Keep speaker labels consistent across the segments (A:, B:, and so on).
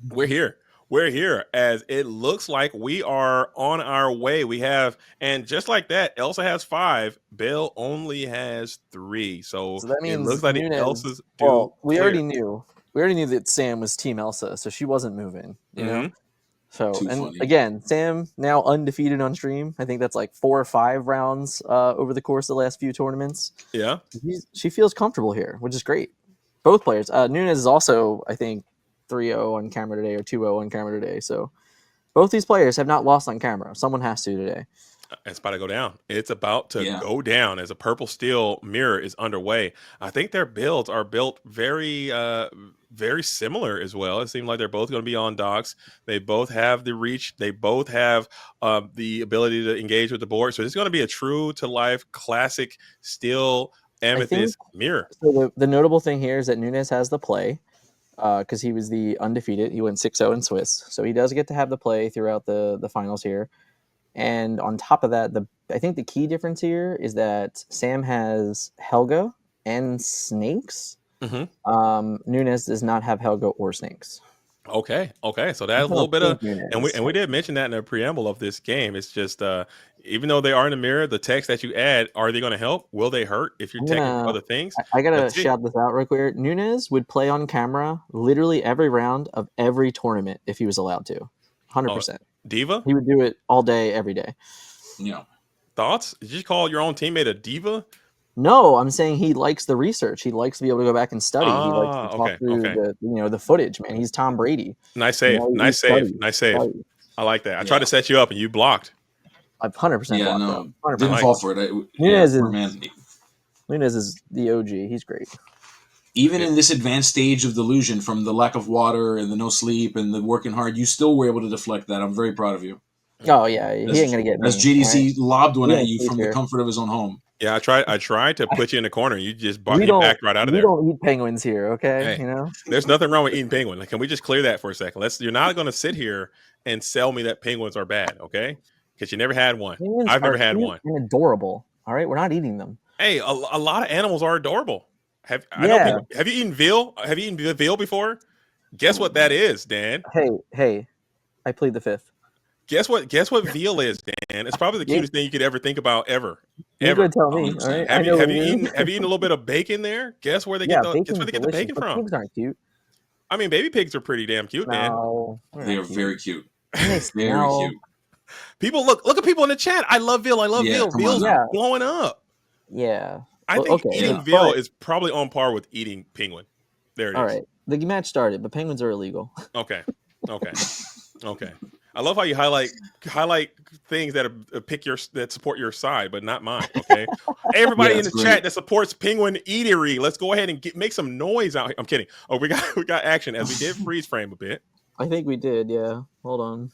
A: We're here. We're here as it looks like we are on our way. We have, and just like that, Elsa has five. Bill only has three. So
B: So that
A: it looks
B: means
A: like the
B: Nunez.
A: Elsas do
B: Well, we
A: clear.
B: already knew. We already knew that Sam was Team Elsa, so she wasn't moving.
A: Hmm.
B: So,
C: Too
B: and
C: funny.
B: again, Sam now undefeated on stream. I think that's like 4 or 5 rounds over the course of the last few tournaments.
A: Yeah.
B: She feels comfortable here, which is great. Both players. Nunez is also, I think, 3-0 on camera today or 2-0 on camera today. So both these players have not lost on camera. Someone has to today.
A: It's about to go down. It's about to
C: Yeah.
A: go down as a purple steel mirror is underway. I think their builds are built very similar as well. It seems like they're both going to be on docks. They both have the reach. They both have the ability to engage with the board. So it's going to be a true to life classic steel
B: I think
A: amethyst mirror.
B: so. The notable thing here is that Nunez has the play because he was the undefeated. He went 6-0 in Swiss. So he does get to have the play throughout the finals here. And on top of that, I think the key difference here is that Sam has Helga and Snakes.
A: Hmm.
B: Nunez does not have Helga or Snakes.
A: Okay. So
B: I
A: that's a little
B: don't
A: bit of,
B: think
A: and we
B: Nunez
A: and we
B: has.
A: did mention that in the preamble of this game. It's just even though they are in the mirror, the text that you add, are they going to help? Will they hurt if you're
B: I'm
A: texting for
B: gonna.
A: other things?
B: I gotta
A: Let's see.
B: shout this out real quick. Nunez would play on camera literally every round of every tournament if he was allowed to.
A: Oh,
B: 100%.
A: diva.
B: He would do it all day, every day.
C: Yeah.
A: Thoughts? Did you call your own teammate a diva?
B: No, I'm saying he likes the research. He likes to be able to go back and study. He likes to
A: Ah,
B: talk
A: okay,
B: through
A: okay.
B: the footage. Man, he's Tom Brady.
A: Nice save.
B: He
A: Nice save.
B: studies.
A: Nice save.
B: Studies.
A: I like that. I tried
C: Yeah.
A: to set you up and you blocked.
B: I've 100%
C: Yeah.
B: blocked that.
C: No,
A: I
B: 100%.
C: didn't
A: like
C: fall
A: it.
C: for it. Yeah,
B: Nunez
C: poor
B: is
C: man.
B: Nunez is the OG. He's great.
C: Even
A: Yeah.
C: in this advanced stage of delusion, from the lack of water and the no sleep and the working hard, you still were able to deflect that. I'm very proud of you.
B: Oh yeah, he ain't
C: As
B: gonna get
C: as
B: me. All right,
C: JDC lobbed one
B: he
C: at
B: don't
C: you
B: sleep
C: from the
B: here.
C: comfort of his own home.
A: Yeah, I tried to put you in the corner. You just
B: We
A: you
B: don't
A: backed right out of
B: we
A: there.
B: don't eat penguins here. Okay,
A: Hey, there's nothing wrong with eating penguin. Like, can we just clear that for a second? You're not going to sit here and sell me that penguins are bad, okay? Because you never had one.
B: penguins
A: I've never
B: are
A: had
B: cute
A: one.
B: and adorable. All right, we're not eating them.
A: Hey, a lot of animals are adorable. I know
B: Yeah.
A: people. Have you eaten veal? Have you eaten veal before? Guess what that is, Dan.
B: Hey, I plead the fifth.
A: Guess what veal is, Dan. It's probably the
B: You,
A: cutest thing you could ever think about ever,
B: you go
A: ever.
B: tell me. All right,
C: 100%.
B: I
A: Have you
B: know what
A: have
B: it
A: you
B: is.
A: eaten have you eaten a little bit of bacon there? Guess where they get
B: Yeah,
A: the guess where
B: bacon's
A: they get the
B: delicious,
A: bacon
B: but
A: from?
B: pigs aren't cute.
A: I mean, baby pigs are pretty damn cute, Dan.
B: No, they're
C: They are
B: not cute.
C: very cute.
B: And they
C: Very
B: smell.
C: cute.
A: People look at people in the chat. I love veal. I love
C: Yeah,
A: veal.
C: come on
A: Veal's
C: now.
B: Yeah,
A: blowing up.
B: yeah.
A: I
B: Well,
A: think
B: okay,
A: eating
C: Yeah.
A: veal
B: but
A: is probably on par with eating penguin. There it
B: all
A: is.
B: right. The match started, but penguins are illegal.
A: Okay. Okay. Okay. I love how you highlight things that that support your side, but not mine. Okay. Hey,
C: Yeah,
A: everybody in
C: it's
A: the chat
C: great.
A: that supports Penguin Eatery, let's go ahead and make some noise out here. I'm kidding. Oh, we got action as we did freeze frame a bit.
B: I think we did. Yeah. Hold on.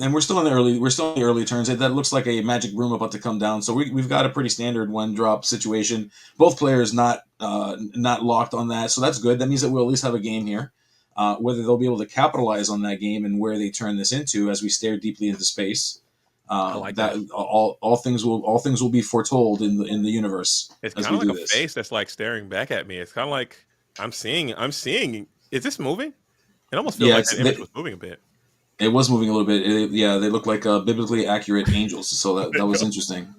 C: And we're still in the early turns. That looks like a magic room about to come down. So we've got a pretty standard one drop situation. Both players not locked on that, so that's good. That means that we'll at least have a game here. Whether they'll be able to capitalize on that game and where they turn this into as we stare deeply into space,
A: I like
C: that
A: that.
C: all things will be foretold in the universe
A: It's
C: as
A: kind
C: we
A: of like
C: do
A: a
C: this.
A: face that's like staring back at me. It's kind of like I'm seeing. Is this moving? It almost feels
C: Yeah,
A: like that image was moving a bit.
C: it was moving a little bit. Yeah, they look like biblically accurate angels. So
A: There
C: that
A: you
C: was
A: go.
C: interesting.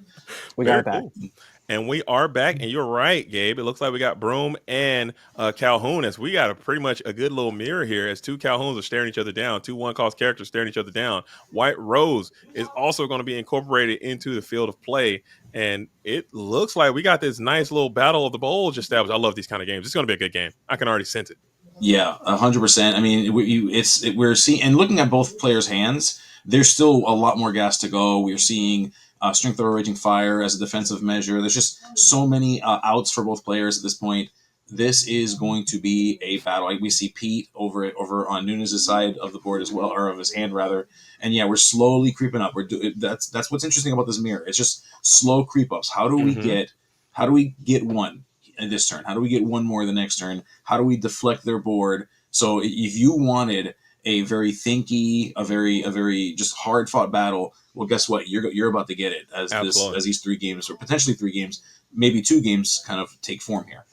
B: We got
A: Very
B: it back.
A: cool. And we are back, and you're right, Gabe. It looks like we got Broom and Calhoun, as we got pretty much a good little mirror here as two Calhouns are staring each other down, two one-cost characters staring each other down. White Rose is also going to be incorporated into the field of play, and it looks like we got this nice little battle of the bulge established. I love these kind of games. It's going to be a good game. I can already sense it.
C: Yeah, 100%. I mean, we're seeing and looking at both players' hands. There's still a lot more gas to go. We're seeing Strength of a Raging Fire as a defensive measure. There's just so many outs for both players at this point. This is going to be a battle. Like we see Pete over on Nunez' side of the board as well, or of his hand rather. And yeah, we're slowly creeping up. That's what's interesting about this mirror. It's just slow creep ups.
A: Mm-hmm.
C: How do we get one in this turn? How do we get one more the next turn? How do we deflect their board? So if you wanted a very thinky, a very just hard fought battle, well, guess what? You're about to get it
A: Absolutely.
C: as these 3 games or potentially 3 games, maybe 2 games, kind of take form here.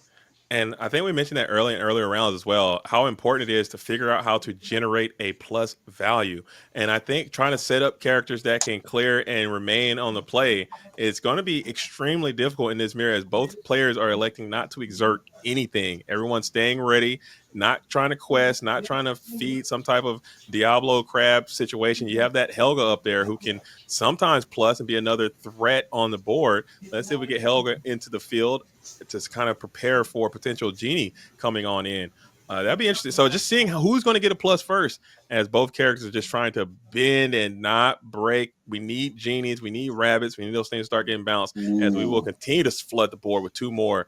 A: And I think we mentioned that early in earlier rounds as well, how important it is to figure out how to generate a plus value. And I think trying to set up characters that can clear and remain on the play is going to be extremely difficult in this mirror as both players are electing not to exert anything. Everyone's staying ready, not trying to quest, not trying to feed some type of Diablo crab situation. You have that Helga up there who can sometimes plus and be another threat on the board. Let's see if we get Helga into the field to kind of prepare for potential genie coming on in. That'd be interesting. So just seeing who's going to get a plus first, as both characters are just trying to bend and not break. We need genies, we need rabbits, we need those things to start getting bounced. As we will
C: Ooh.
A: continue to flood the board with two more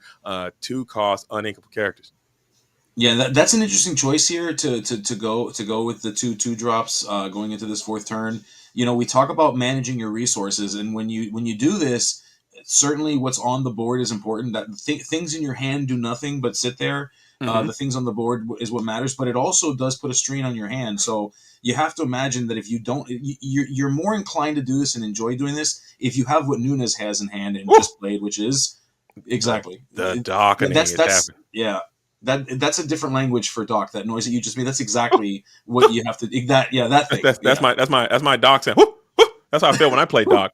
A: two-cost uninkable characters.
C: Yeah, that's an interesting choice here to go with the two drops going into this fourth turn. We talk about managing your resources, and when you do this, certainly what's on the board is important. That things in your hand do nothing but sit there.
A: Mm-hmm.
C: The things on the board is what matters, but it also does put a strain on your hand. So you have to imagine that if you don't, you're more inclined to do this and enjoy doing this if you have what Nunez has in hand and just played, which is
A: The
C: exactly
A: the dockening is
C: that's
A: happening.
C: yeah, that's a different language for doc. That noise that you just made. That's exactly what you have to. That yeah, that thing.
A: That's
C: Yeah,
A: my doc sound. That's how I feel when I play doc.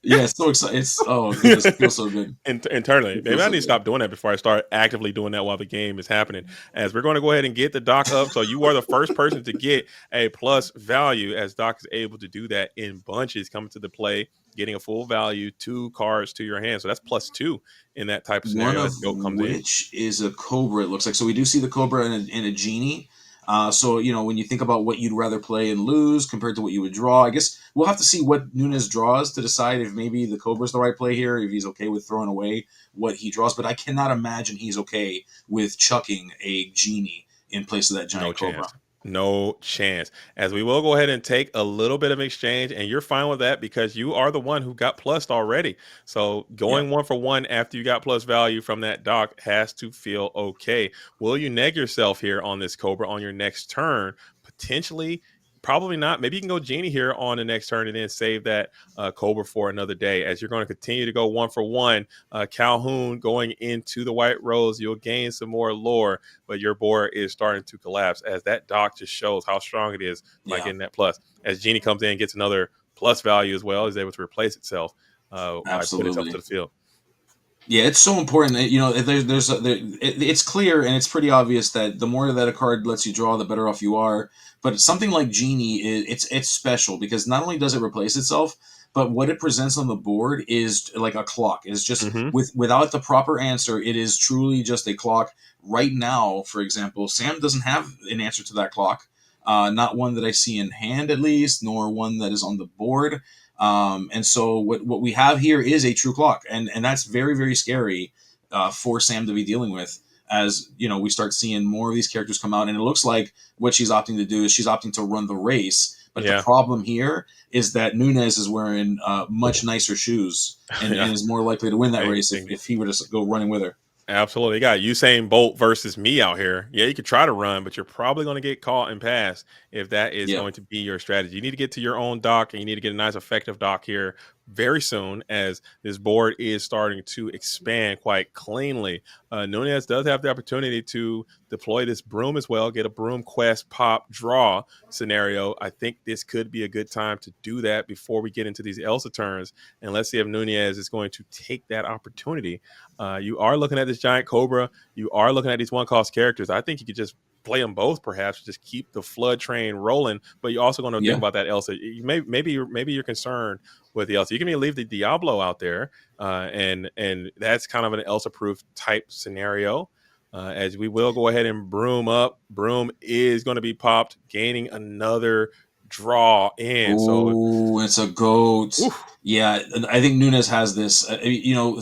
C: yeah. It's so exciting. It's oh goodness, it feels so good.
A: Internally.
C: It
A: Maybe
C: feels
A: I
C: so
A: need to
C: good.
A: stop doing that before I start actively doing that while the game is happening. As we're going to go ahead and get the dock up. So you are the first person to get a plus value, as Doc is able to do that in bunches coming to the play, getting a full value, two cards to your hand. So that's plus two in that type of
C: One
A: scenario
C: of
A: as Goat comes in.
C: which is a cobra. It looks like so. We do see the cobra and a genie. So when you think about what you'd rather play and lose compared to what you would draw, I guess we'll have to see what Nunez draws to decide if maybe the cobra's the right play here. If he's okay with throwing away what he draws, but I cannot imagine he's okay with chucking a genie in place of that
A: No
C: giant cobra.
A: chance. No chance. As we will go ahead and take a little bit of exchange, and you're fine with that because you are the one who got plussed already. So
C: Yeah.
A: going one for one after you got plus value from that dock has to feel okay. Will you neg yourself here on this Cobra on your next turn? Potentially, probably not. Maybe you can go Genie here on the next turn and then save that Cobra for another day. As you're going to continue to go one for one, Calhoun going into the White Rose, you'll gain some more lore, but your board is starting to collapse as that dock just shows how strong it is by
C: Yeah.
A: getting that plus. As Genie comes in and gets another plus value as well, is able to replace itself by putting itself to
C: Absolutely.
A: the field.
C: Yeah, it's so important that it's clear and it's pretty obvious that the more that a card lets you draw, the better off you are. But something like Genie, it's special because not only does it replace itself, but what it presents on the board is like a clock. It's just
A: Mm-hmm.
C: without the proper answer, it is truly just a clock. Right now, for example, Sam doesn't have an answer to that clock. Not one that I see in hand, at least, nor one that is on the board. And so what we have here is a true clock, and that's very very scary for Sam to be dealing with. As we start seeing more of these characters come out, and it looks like what she's opting to do is she's opting to run the race. But the
A: Yeah.
C: problem here is that Nunez is wearing much nicer shoes and
A: Yeah.
C: is more likely to win that race
A: And
C: if he were to go running with her.
A: absolutely. You got Usain Bolt versus me out here. Yeah, you could try to run, but you're probably going to get caught and pass if that is
C: Yeah,
A: going to be your strategy. You need to get to your own dock, and you need to get a nice, effective dock here very soon as this board is starting to expand quite cleanly. Nunez does have the opportunity to deploy this broom as well, get a broom quest pop draw scenario. I think this could be a good time to do that before we get into these Elsa turns. And let's see if Nunez is going to take that opportunity. You are looking at this giant cobra. You are looking at these one cost characters. I think you could just play them both, perhaps just keep the flood train rolling. But you're also going to think
C: yeah.
A: about that Elsa. Maybe you're concerned with the Elsa. You can maybe leave the Diablo out there, and that's kind of an Elsa proof type scenario. As we will go ahead and broom up. Broom is going to be popped, gaining another draw in. So,
C: Oh, it's a goat.
A: oof,
C: Yeah, I think Nunez has this.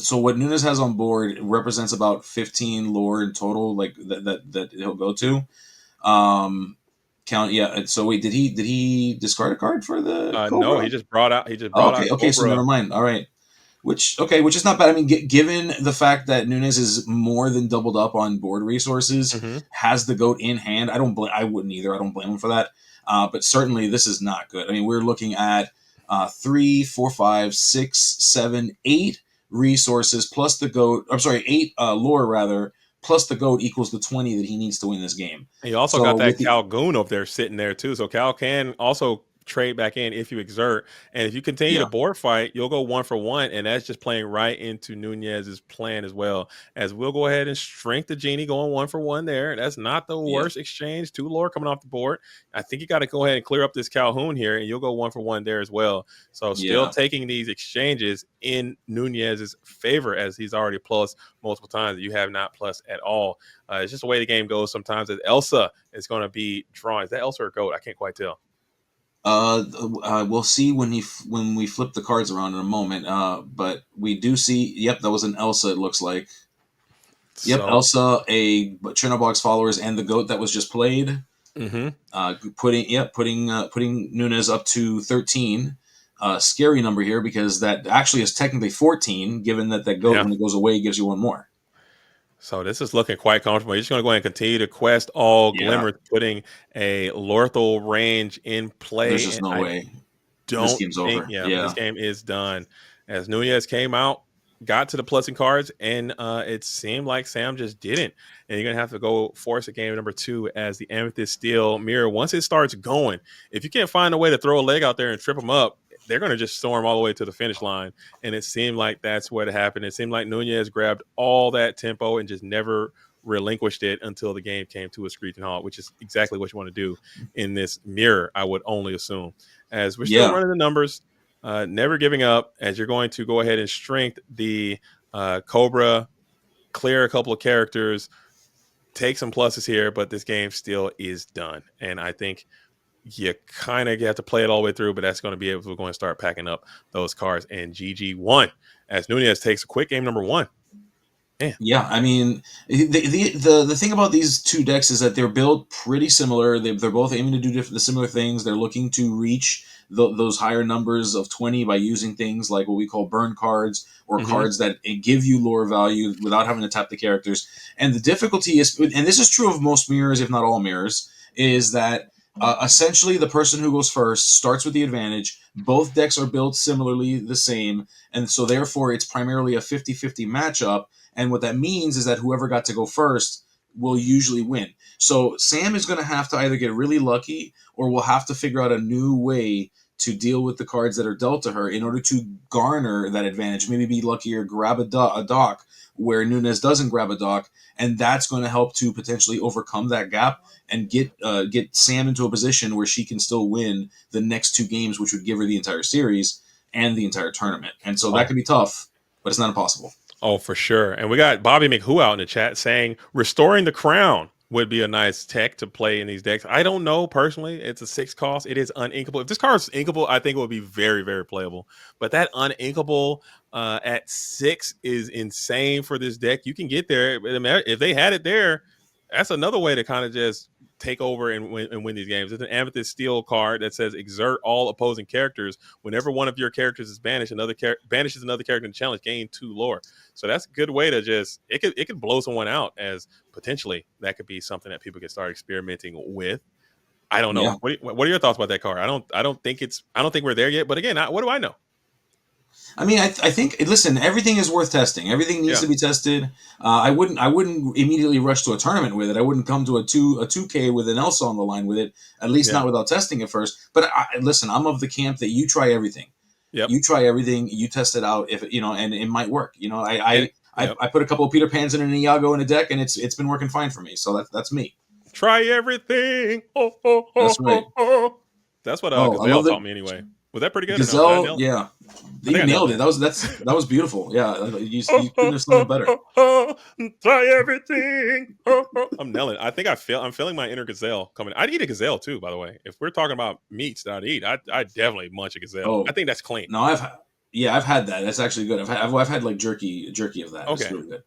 C: So what Nunez has on board represents about 15 lore in total, like that he'll go to. Um, count. Yeah. So wait, did he discard a card for the
A: no,
C: Cobra?
A: he just
C: Oh,
A: brought
C: okay.
A: out
C: Okay. So
A: Cobra.
C: never mind. All right. Which is not bad. I mean, given the fact that Nunez is more than doubled up on board resources,
A: Mm-hmm.
C: has the goat in hand. I wouldn't either. I don't blame him for that. But certainly, this is not good. I mean, we're looking at 3, 4, 5, 6, 7, 8 resources plus the goat. I'm sorry, 8 lore rather plus the goat equals the 20 that he needs to win this game.
A: And you also
C: So
A: got
C: with
A: that
C: the
A: Cal Goon over there sitting there too. So Cal can also trade back in if you exert. And if you continue to
C: yeah
A: board fight, you'll go 1-for-1. And that's just playing right into Nunez's plan as well. As we'll go ahead and shrink the genie going 1-for-1 there. That's not the
C: yeah
A: worst exchange. 2 lore coming off the board. I think you got to go ahead and clear up this Calhoun here, and you'll go 1-for-1 there as well. So still
C: yeah
A: taking these exchanges in Nunez's favor, as he's already plus multiple times. You have not plus at all. It's just the way the game goes sometimes. That Elsa is going to be drawing. Is that Elsa or Goat? I can't quite tell.
C: We'll see when we flip the cards around in a moment. But we do see. Yep, that was an Elsa. It looks like. Yep,
A: So,
C: Elsa, a Chernobog's followers, and the goat that was just played.
A: mm-hmm.
C: Putting Nunez up to 13. Scary number here because that actually is technically 14, given that goat
A: Yeah.
C: when it goes away gives you one more.
A: So this is looking quite comfortable. You're just going to go ahead and continue to quest all
C: Yeah,
A: glimmers, putting a Lorthal range in
C: there's
A: play.
C: just
A: And
C: no
A: I
C: way. This
A: don't
C: game's
A: think,
C: over.
A: this
C: Yeah,
A: game is done. As Nunez came out, got to the plusing cards, and it seemed like Sam just didn't. And you're gonna have to go force a game number 2 as the Amethyst Steel mirror. Once it starts going, if you can't find a way to throw a leg out there and trip them up, they're gonna just storm all the way to the finish line. And it seemed like that's what happened. It seemed like Nunez grabbed all that tempo and just never relinquished it until the game came to a screeching halt, which is exactly what you want to do in this mirror, I would only assume. As we're still
C: yeah,
A: running the numbers, never giving up, as you're going to go ahead and strength the Cobra, clear a couple of characters, take some pluses here, but this game still is done. And I think you kind of have to play it all the way through, but that's going to be able to go and start packing up those cards. And GG1 as Nunez takes a quick game number 1. Man.
C: yeah. I mean, the thing about these two decks is that they're built pretty similar. They're both aiming to do the similar things. They're looking to reach those higher numbers of 20 by using things like what we call burn cards or
A: Mm-hmm.
C: cards that give you lore value without having to tap the characters. And the difficulty is, and this is true of most mirrors, if not all mirrors, is that essentially the person who goes first starts with the advantage. Both decks are built similarly the same, and so therefore it's primarily a 50-50 matchup. And what that means is that whoever got to go first will usually win. So Sam is going to have to either get really lucky or will have to figure out a new way to deal with the cards that are dealt to her in order to garner that advantage. Maybe be lucky or grab a dock where Nunez doesn't grab a dock, and that's going to help to potentially overcome that gap and get Sam into a position where she can still win the next 2 games, which would give her the entire series and the entire tournament. And so that
A: Oh.
C: can be tough, but it's not impossible.
A: Oh, for sure. And we got Bobby McWho out in the chat saying restoring the crown would be a nice tech to play in these decks. I don't know personally. It's a 6 cost. It is uninkable. If this card is inkable, I think it would be very, very playable. But that uninkable at 6 is insane for this deck. You can get there. If they had it there, that's another way to kind of just take over and win these games. It's an Amethyst Steel card that says exert all opposing characters. Whenever one of your characters is banished, banishes another character in the challenge, gain 2 lore. So that's a good way to just it could blow someone out, as potentially that could be something that people can start experimenting with. I don't
C: Yeah.
A: know. What are your thoughts about that card? I don't think we're there yet. But again, what do I know?
C: I mean, I think. Listen, everything is worth testing. Everything needs
A: Yeah.
C: to be tested. I wouldn't immediately rush to a tournament with it. I wouldn't come to a 2K with an Elsa on the line with it. At least
A: Yeah.
C: not without testing it first. But listen, I'm of the camp that you try everything.
A: Yep.
C: You try everything. You test it out. If and it might work.
A: Yep.
C: I put a couple of Peter Pans and an Iago in a deck, and it's been working fine for me. So that's me.
A: Try everything.
C: That's right.
A: That's what
C: Oh, I
A: Gazelle
C: love it.
A: taught me anyway. Was that pretty good?
C: Gazelle,
A: Or no? Did I nail it?
C: yeah,
A: I think
C: you
A: I nailed
C: nailed it. That was beautiful. Yeah, you couldn't have done it better.
A: Try everything. I'm nailing it. I think I'm feeling my inner gazelle coming. I'd eat a gazelle too, by the way. If we're talking about meats that I'd eat, I'd definitely munch a gazelle.
C: Oh,
A: I think that's clean.
C: no, I've had that. That's actually good. I've had like jerky of that. It's
A: Okay.
C: really good.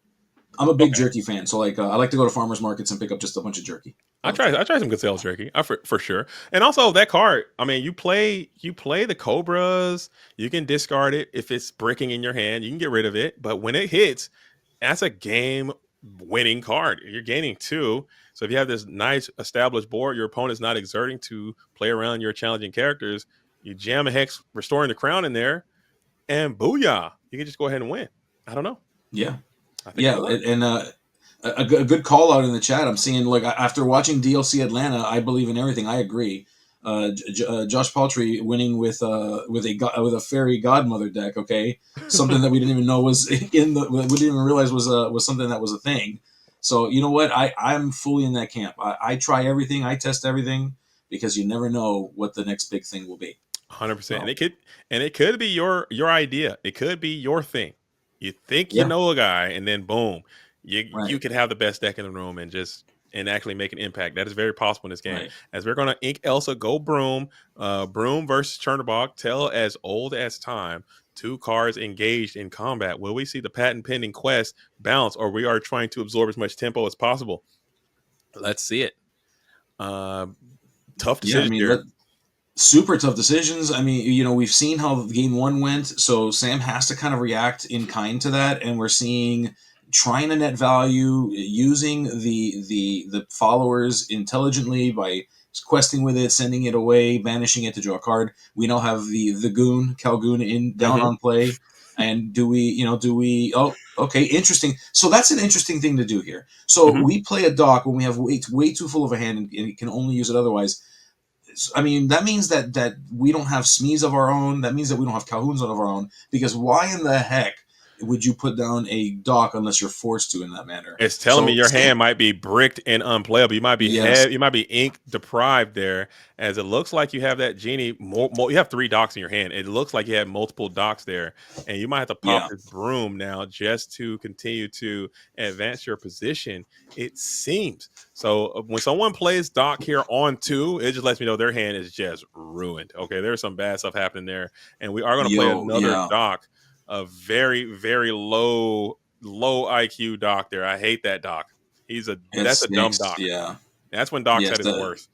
C: I'm a big
A: Okay.
C: jerky fan, so like I like to go to farmers markets and pick up just a bunch of jerky.
A: I try some gazelle jerky for sure. And also that card, I mean, you play the cobras, you can discard it if it's bricking in your hand, you can get rid of it. But when it hits, that's a game winning card. You're gaining 2. So if you have this nice established board, your opponent's not exerting to play around your challenging characters, you jam a hex restoring the crown in there, and booyah, you can just go ahead and win. I don't know.
C: Yeah,
A: I think it'll work.
C: and a good call out in the chat. I'm seeing, like, after watching DLC Atlanta, I believe in everything. I agree. Josh Paltry winning with a fairy godmother deck. Okay, something that we didn't even know was in the we didn't even realize was something that was a thing. So you know what? I'm fully in that camp. I try everything. I test everything because you never know what the next big thing will be.
A: 100%.
C: So
A: And it could be your idea. It could be your thing. You think you
C: yeah,
A: know a guy, and then boom, you
C: right,
A: could have the best deck in the room and actually make an impact. That is very possible in this game.
C: right.
A: As we're gonna ink Elsa, go Broom, Broom versus Chernobog, tell as old as time. Two cards engaged in combat. Will we see the patent pending quest bounce, or we are trying to absorb as much tempo as possible? Let's see it. Uh, Tough
C: Yeah, I
A: decision
C: mean,
A: here.
C: super tough decisions. I mean, we've seen how game one went, so Sam has to kind of react in kind to that, and we're seeing trying to net value, using the followers intelligently by questing with it, sending it away, banishing it to draw a card. We now have the goon Calgoon in down
A: Mhm.
C: on play, and do we? Oh, okay, interesting. So that's an interesting thing to do here. So
A: Mhm.
C: we play a dock when we have way too full of a hand and can only use it otherwise. I mean, that means that we don't have Smees of our own. That means that we don't have Calhoun's of our own. Because why in the heck would you put down a dock unless you're forced to in that manner?
A: It's telling me
C: So
A: your hand might be bricked and unplayable.
C: yes,
A: You might be ink deprived there, as it looks like you have that genie. You have three docks in your hand. It looks like you have multiple docks there, and you might have to pop
C: yeah.
A: this broom now just to continue to advance your position. It seems so. When someone plays dock here on two, it just lets me know their hand is just ruined. Okay, there's some bad stuff happening there, and we are going to play
C: Yo,
A: another
C: yeah.
A: dock, a very low IQ doc there. I hate that doc.
C: It
A: That's a dumb
C: stinks.
A: doc.
C: Yeah.
A: That's when Doc's
C: Yes.
A: at his worst.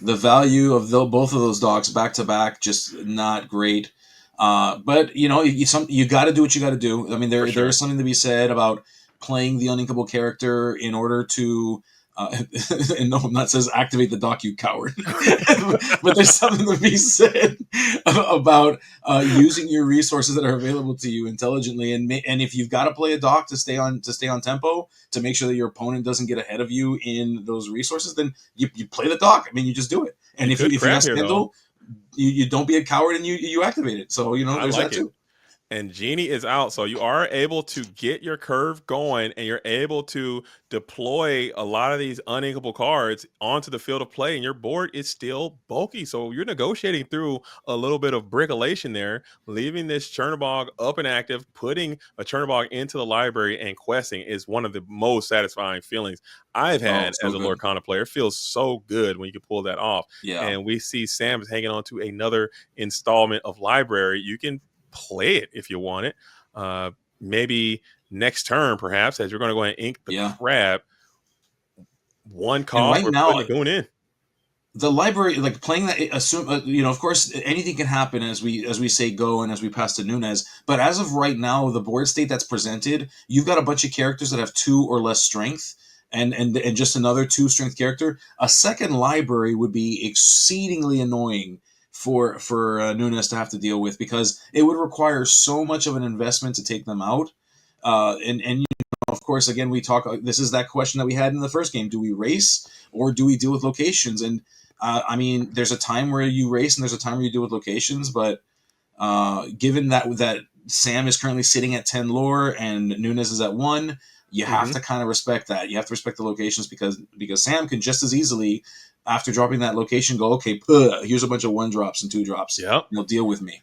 C: The value of both of those docks back to back just not great. But you got to do what you got to do. I mean,
A: For
C: there
A: sure.
C: is something to be said about playing the uninkable character in order to. And no, not says activate the dock, you coward. But there's something to be said about using your resources that are available to you intelligently, and if you've got to play a dock to stay on tempo to make sure that your opponent doesn't get ahead of you in those resources, then you play the dock. I mean, you just do it. And
A: You
C: if you
A: could
C: if you
A: crab
C: got
A: here though.
C: Spindle, you don't be a coward and you activate it. So
A: I
C: there's that
A: like it.
C: too.
A: And Genie is out. So you are able to get your curve going, and you're able to deploy a lot of these uninkable cards onto the field of play, and your board is still bulky. So you're negotiating through a little bit of brickolation there, leaving this Chernobog up and active. Putting a Chernobog into the library and questing is one of the most satisfying feelings I've
C: Oh,
A: had
C: so
A: as a
C: good.
A: Lorcana player. It feels so good when you can pull that off.
C: Yeah,
A: And we see Sam is hanging on to another installment of library. You can play it if you want it. Uh, Maybe next turn, perhaps, as you're going to go and ink the
C: yeah.
A: crab. One
C: And
A: cost,
C: right
A: we're
C: now,
A: putting it going in.
C: the library, like playing that, assume of course anything can happen as we say go and as we pass to Nunez. But as of right now, the board state that's presented, you've got a bunch of characters that have two or less strength, and just another two strength character. A second library would be exceedingly annoying for Nunez to have to deal with, because it would require so much of an investment to take them out. And of course, again, we talk. This is that question that we had in the first game: do we race or do we deal with locations? And I mean, there's a time where you race and there's a time where you deal with locations. But given that Sam is currently sitting at 10 lore and Nunez is at 1, you have
A: Hmm.
C: to kind of respect that. You have to respect the locations, because Sam can just as easily, after dropping that location, go, okay, here's a bunch of 1 drops and 2 drops.
A: Yep.
C: Deal with me.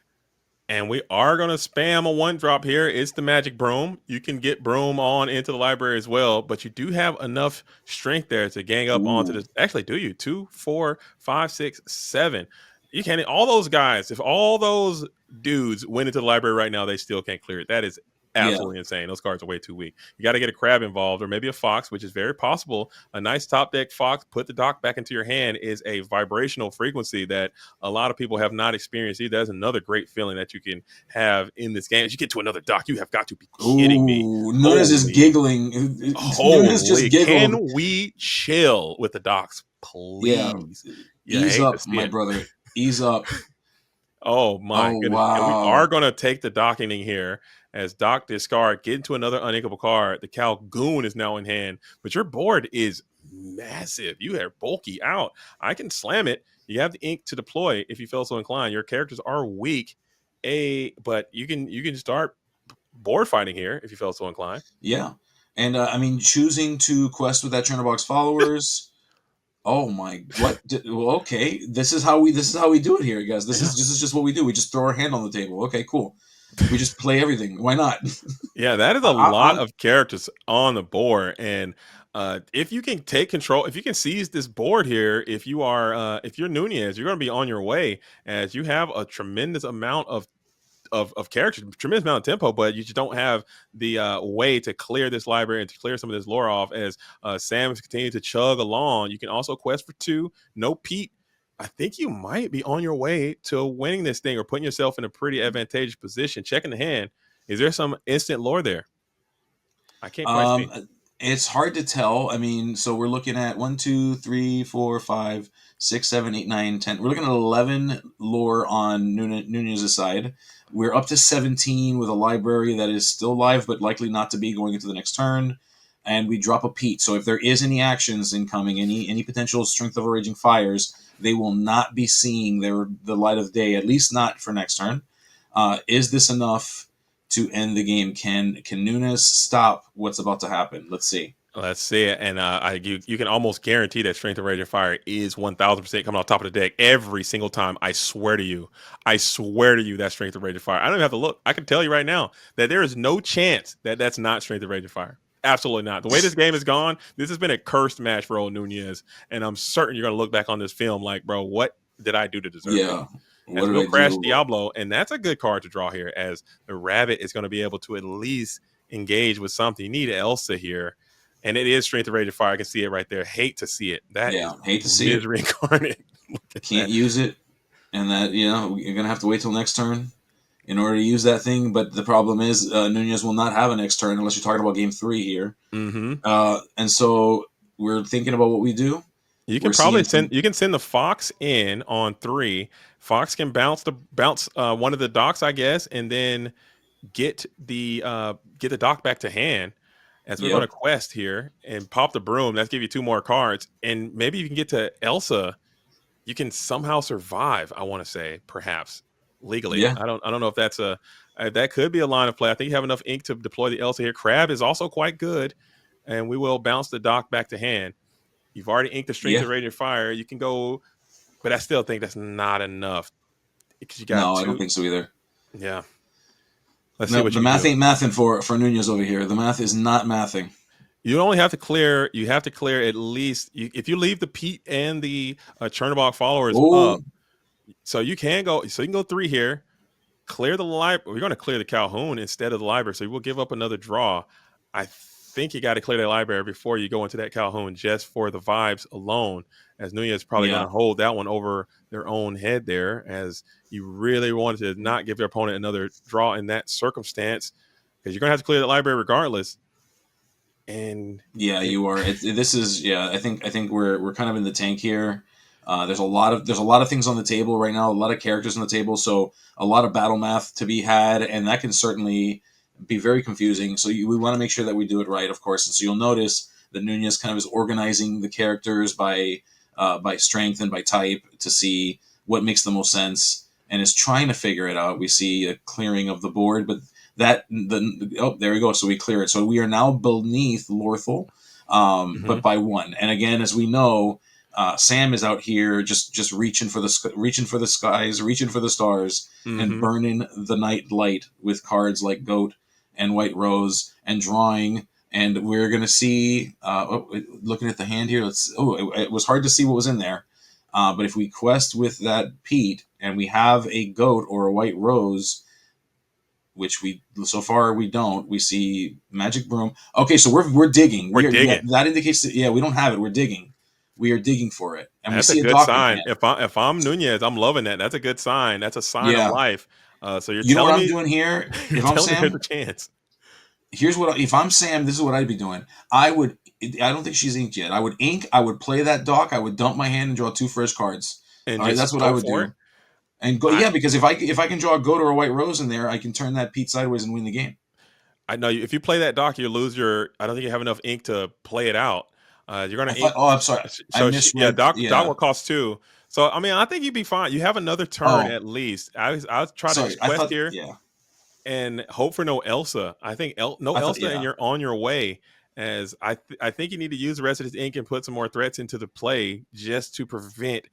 A: And we are going to spam a one drop here. It's the magic broom. You can get broom on into the library as well, but you do have enough strength there to gang up onto
C: Ooh,
A: this. Actually, do you? 2, 4, 5, 6, 7. You can't, all those guys, if all those dudes went into the library right now, they still can't clear it. That is
C: yeah.
A: absolutely insane. Those cards are way too weak. You got to get a crab involved, or maybe a fox, which is very possible. A nice top deck fox, put the dock back into your hand, is a vibrational frequency that a lot of people have not experienced either. That's another great feeling that you can have in this game. As you get to another dock, you have got to be kidding me.
C: Ooh, Nunez is
A: Holy,
C: giggling. Nunez just
A: holy.
C: giggled.
A: Can we chill with the docks,
C: Yeah,
A: please? You
C: ease
A: hate to
C: up,
A: see
C: my
A: it.
C: brother. Ease up.
A: Oh my
C: Oh
A: goodness. And we are
C: wow.
A: gonna take the docking here as Doc discard, get into another uninkable card. The Calgoon is now in hand, but your board is massive. You have bulky out. I can slam it. You have the ink to deploy if you feel so inclined. Your characters are weak. But you can start board fighting here if you feel so inclined.
C: Yeah. And I mean, choosing to quest with that Churnerbox followers. Oh my! Well, okay. This is how we do it here, guys.
A: Yeah.
C: This is just what we do. We just throw our hand on the table. Okay, cool. We just play everything. Why not?
A: Yeah, that is a lot
C: I'm
A: of characters on the board, and if you can take control, if you can seize this board here, if you're Nunez, you're going to be on your way as you have a tremendous amount of characters, tremendous amount of tempo, but you just don't have the way to clear this library and to clear some of this lore off. As Sam is continuing to chug along, you can also quest for 2. No Pete. I think you might be on your way to winning this thing or putting yourself in a pretty advantageous position. Checking the hand. Is there some instant lore there? I can't quite
C: Um,
A: see.
C: it's hard to tell. I mean, so we're looking at 1, 2, 3, 4, 5, 6, 7, 8, 9, 10. We're looking at 11 lore on Nunez's side. We're up to 17 with a library that is still live, but likely not to be going into the next turn. And we drop a Pete. So if there is any actions incoming, any potential Strength of Raging Fires, they will not be seeing the light of day, at least not for next turn. Is this enough to end the game? Can Nunez stop what's about to happen? Let's see.
A: Let's see it, and you can almost guarantee that Strength of Raging Fire is 1,000% coming off top of the deck every single time. I swear to you, that Strength of Raging Fire. I don't even have to look. I can tell you right now that there is no chance that that's not Strength of Raging Fire. Absolutely not. The way this game has gone, this has been a cursed match for old Nunez, and I'm certain you're gonna look back on this film like, bro, what did I do to deserve this?
C: Yeah. What
A: As
C: did
A: we'll
C: I
A: crash
C: do?
A: Diablo, and that's a good card to draw here, as the Rabbit is going to be able to at least engage with something. You need Elsa here, and it is Strength of Rage of Fire. I can see it right there. Hate to see it. That is
C: Yeah. Hate to see it.
A: misery incarnate. Look at
C: Can't
A: that.
C: use it, and that you're gonna have to wait till next turn in order to use that thing. But the problem is Nunez will not have a next turn unless you're talking about game 3 here.
A: Mm-hmm.
C: And so we're thinking about what we do.
A: You
C: We're
A: can probably
C: seeing
A: send.
C: some.
A: You can send the Fox in on 3. Fox can bounce one of the docks, I guess, and then get the dock back to hand. As we're going to
C: Yep.
A: quest here and pop the broom, that's give you 2 more cards, and maybe you can get to Elsa. You can somehow survive. I want to say perhaps legally.
C: Yeah.
A: I don't know if that's that could be a line of play. I think you have enough ink to deploy the Elsa here. Crab is also quite good, and we will bounce the dock back to hand. You've already inked the Strength
C: Yeah.
A: of Radiant Fire. You can go, but I still think that's not enough because you got
C: No, I don't
A: 2.
C: think so either.
A: Yeah. Let's see
C: No,
A: what
C: the
A: you can
C: math
A: do.
C: ain't mathing for Nunez over here. The math is not mathing.
A: You only have to clear. You have to clear at least. If you leave the Pete and the Chernobog followers
C: Oh,
A: up, so you can go. So you can go 3 here. Clear the library. We're going to clear the Calhoun instead of the library, so we'll give up another draw. I think you got to clear the library before you go into that Calhoun, just for the vibes alone. As Nunez is probably going
C: yeah,
A: to hold that one over their own head there, as you really wanted to not give your opponent another draw in that circumstance, because you're going to have to clear the library regardless. And
C: yeah.
A: it,
C: You are. This is yeah. I think we're kind of in the tank here. There's a lot of things on the table right now. A lot of characters on the table, so a lot of battle math to be had, and that can certainly be very confusing. So we want to make sure that we do it right, of course. And so you'll notice that Nunez kind of is organizing the characters by strength and by type to see what makes the most sense, and is trying to figure it out. We see a clearing of the board, but there we go. So we clear it. So we are now beneath Lorthal, but
A: Mhm,
C: by 1. And again, as we know, Sam is out here just reaching for reaching for the skies, reaching for the stars, and
A: mhm.
C: burning the night light with cards like Goat and White Rose and drawing. And we're gonna see. Looking at the hand here, it was hard to see what was in there. But if we quest with that Pete and we have a Goat or a White Rose, which we so far we don't. We see magic broom. Okay, so we're digging.
A: We're
C: We are yeah.
A: digging.
C: That indicates that yeah we don't have it. We're digging. We are digging for it, and we
A: That's a
C: see a
A: good
C: dock in
A: sign.
C: hand.
A: If I'm Nunez, I'm loving that. That's a good sign. That's a sign of
C: Yeah,
A: life. So you're
C: you know what
A: telling
C: I'm
A: me
C: doing here.
A: you're
C: If I'm
A: telling me there's a
C: Sam,
A: chance.
C: here's what if I'm Sam. This is what I'd be doing. I would. I don't think she's inked yet. I would ink. I would play that dock. I would dump my hand and draw 2 fresh cards.
A: And
C: All right, that's
A: just
C: what I
A: go
C: would
A: for it.
C: do. And go, yeah, because if I can draw a goat or a white rose in there, I can turn that Pete sideways and win the game.
A: I know if you play that dock, you lose your. I don't think you have enough ink to play it out. You're gonna
C: I thought.
A: ink.
C: Oh, I'm sorry. I
A: So yeah,
C: misread.
A: dock
C: Yeah.
A: will cost 2. So I mean, I think you'd be fine. You have another turn
C: Oh,
A: at least. I'll try to
C: sorry.
A: just
C: I
A: quest
C: thought.
A: here
C: Yeah.
A: and hope for no Elsa. I think no
C: I thought.
A: Elsa, and
C: Yeah.
A: you're on your way. As I think you need to use the rest of this ink and put some more threats into the play just to prevent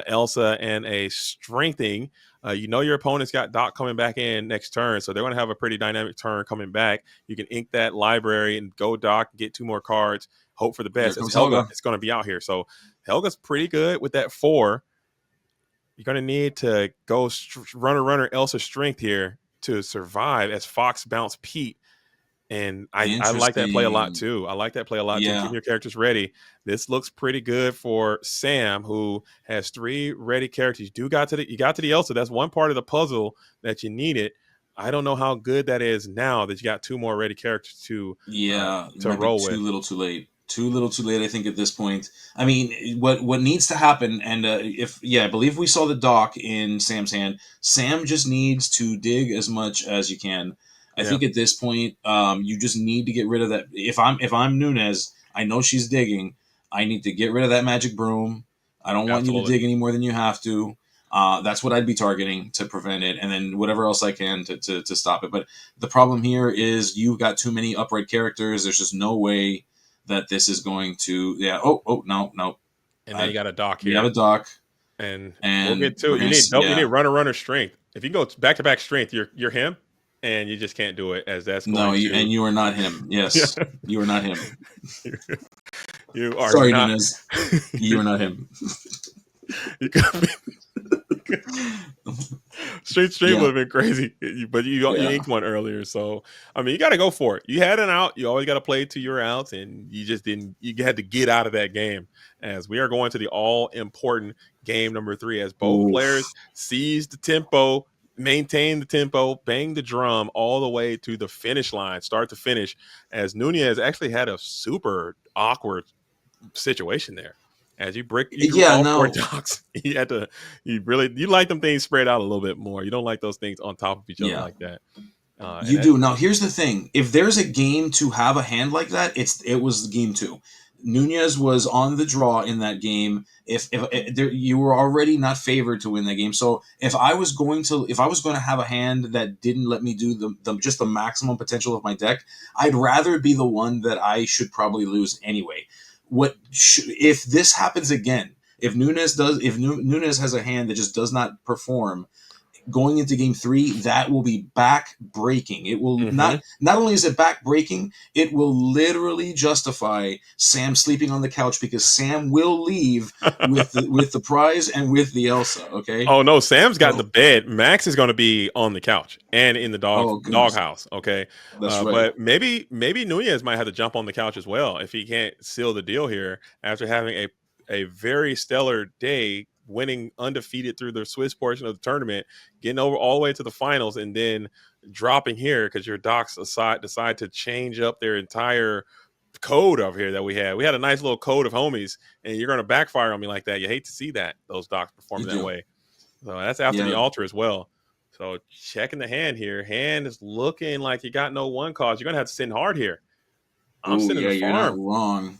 A: Elsa and a strengthening. Your opponent's got Doc coming back in next turn, so they're going to have a pretty dynamic turn coming back. You can ink that library and go Doc, get 2 more cards, hope for the
C: Here
A: best. As
C: comes
A: Helga
C: Helga.
A: is going to be out here, so Helga's pretty good with that 4. You're going to need to go runner Elsa strength here to survive as Fox bounce Pete. And I like that play a lot
C: Interesting.
A: too. I like that play a lot too. Keep
C: Yeah.
A: your characters ready. This looks pretty good for Sam, who has 3 ready characters. You got to the Elsa. That's one part of the puzzle that you needed. I don't know how good that is now that you got 2 more ready characters
C: Yeah. It
A: to
C: might be
A: roll
C: too
A: with.
C: little, too late. Too little, too late. I think at this point. I mean, what needs to happen, and if I believe we saw the dock in Sam's hand. Sam just needs to dig as much as you can. I
A: Yeah,
C: think at this point, you just need to get rid of that. If I'm Nunez, I know she's digging. I need to get rid of that magic broom. I don't want you to
A: absolutely.
C: dig any more than you have to. That's what I'd be targeting to prevent it, and then whatever else I can to stop it. But the problem here is you've got too many upright characters. There's just no way that this is going to. Yeah. Oh, no, no.
A: And now you got a dock
C: We have a
A: here.
C: dock,
A: And we'll
C: and
A: get to
C: we're
A: it. You
C: gonna.
A: need don't you need
C: Yeah.
A: runner strength. If you go back to back strength, you're him, and you just can't do it as that's
C: No,
A: going to.
C: and you are not him. Yes, you are not him.
A: You are
C: Sorry,
A: not.
C: Nunez. You are not him.
A: You could be, Street would
C: Yeah.
A: have been crazy, but you
C: Yeah.
A: inked one earlier, so I mean you got to go for it. You had an out, you always got to play to your outs, and you just didn't. You had to get out of that game. As we are going to the all important game number 3, as both players
C: Oof.
A: seize the tempo, maintain the tempo, bang the drum all the way to the finish line, start to finish. As Nunez actually had a super awkward situation there. As you drew
C: Yeah.
A: all 4
C: No.
A: dogs, you like them things spread out a little bit more. You don't like those things on top of each other
C: Yeah.
A: like that. And
C: You do. Now here's the thing. If there's a game to have a hand like that, it was game 2. Nunez was on the draw in that game. If there, you were already not favored to win that game, so if I was going to have a hand that didn't let me do the just the maximum potential of my deck, I'd rather be the one that I should probably lose anyway. If this happens again? If Nunez has a hand that just does not perform, going into game 3, that will be back breaking. It will
A: hmm
C: not only is it back breaking, it will literally justify Sam sleeping on the couch, because Sam will leave with the prize and with the Elsa. Okay.
A: oh no, Sam's got the
C: So,
A: bed. Max is going to be on the couch and in the
C: oh
A: dog
C: goodness,
A: house. Okay,
C: that's right.
A: but maybe Nunez might have to jump on the couch as well if he can't seal the deal here after having a very stellar day, winning undefeated through the Swiss portion of the tournament, getting over all the way to the finals, and then dropping here because your docs decide to change up their entire code over here that we had. We had a nice little code of homies, and you're going to backfire on me like that. You hate to see that those docs
C: You
A: performing that
C: do.
A: way. So that's after the
C: Yeah.
A: altar as well. So checking the hand here. Hand is looking like you got no one cause. You're gonna have to send hard here. I'm
C: Oh
A: sending
C: yeah,
A: the
C: you're not
A: farm.
C: wrong.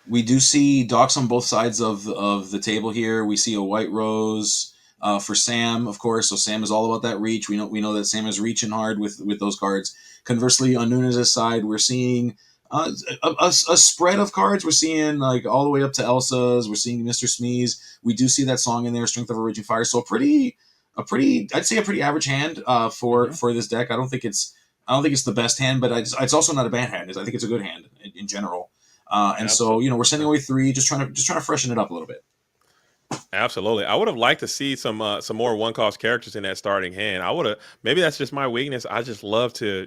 C: We do see docks on both sides of the table here. We see a white rose for Sam, of course. So Sam is all about that reach. We know that Sam is reaching hard with those cards. Conversely, on Nunez's side, we're seeing a spread of cards. We're seeing like all the way up to Elsa's. We're seeing Mr. Smee's. We do see that song in there, Strength of a Raging Fire. So I'd say a pretty average hand
A: Mm-hmm.
C: for this deck. I don't think it's the best hand, but it's also not a bad hand. I think it's a good hand in general. And so we're sending away 3, just trying to freshen it up a little bit.
A: Absolutely. I would have liked to see some more one cost characters in that starting hand. I would have maybe that's just my weakness. I just love to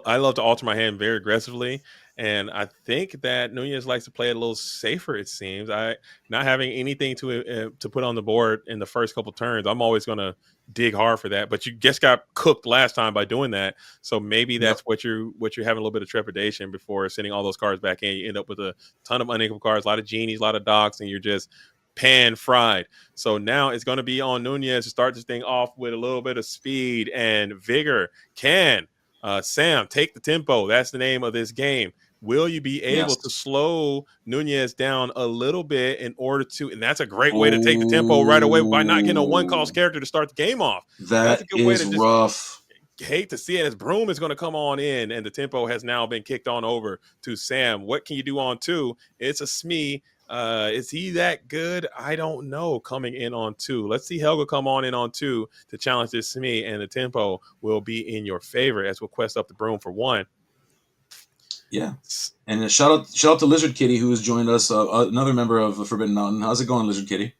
A: I love to alter my hand very aggressively. And I think that Nunez likes to play it a little safer, it seems. I not having anything to put on the board in the first couple turns. I'm always gonna dig hard for that. But you just got cooked last time by doing that. So maybe
C: Yep.
A: that's what you're having a little bit of trepidation before sending all those cards back in. You end up with a ton of unequal cards, a lot of genies, a lot of dogs, and you're just pan fried. So now it's going to be on Nunez to start this thing off with a little bit of speed and vigor. Can Sam take the tempo? That's the name of this game. Will you be able to
C: Yes.
A: slow Nunez down a little bit in order to, and that's a great way to take the tempo right away by not getting a one cost
C: Oh,
A: character to start the game off. That's a
C: that
A: good way to
C: is
A: just
C: rough.
A: hate to see it as Broom is going to come on in and the tempo has now been kicked on over to Sam. What can you do on two? It's a Smee. Is he that good? I don't know. Coming in on two. Let's see Helga come on in on two to challenge this Smee, and the tempo will be in your favor as we'll quest up the Broom for one.
C: Yeah. And a shout out to Lizard Kitty, who has joined us, another member of Forbidden Mountain. How's it going, Lizard Kitty?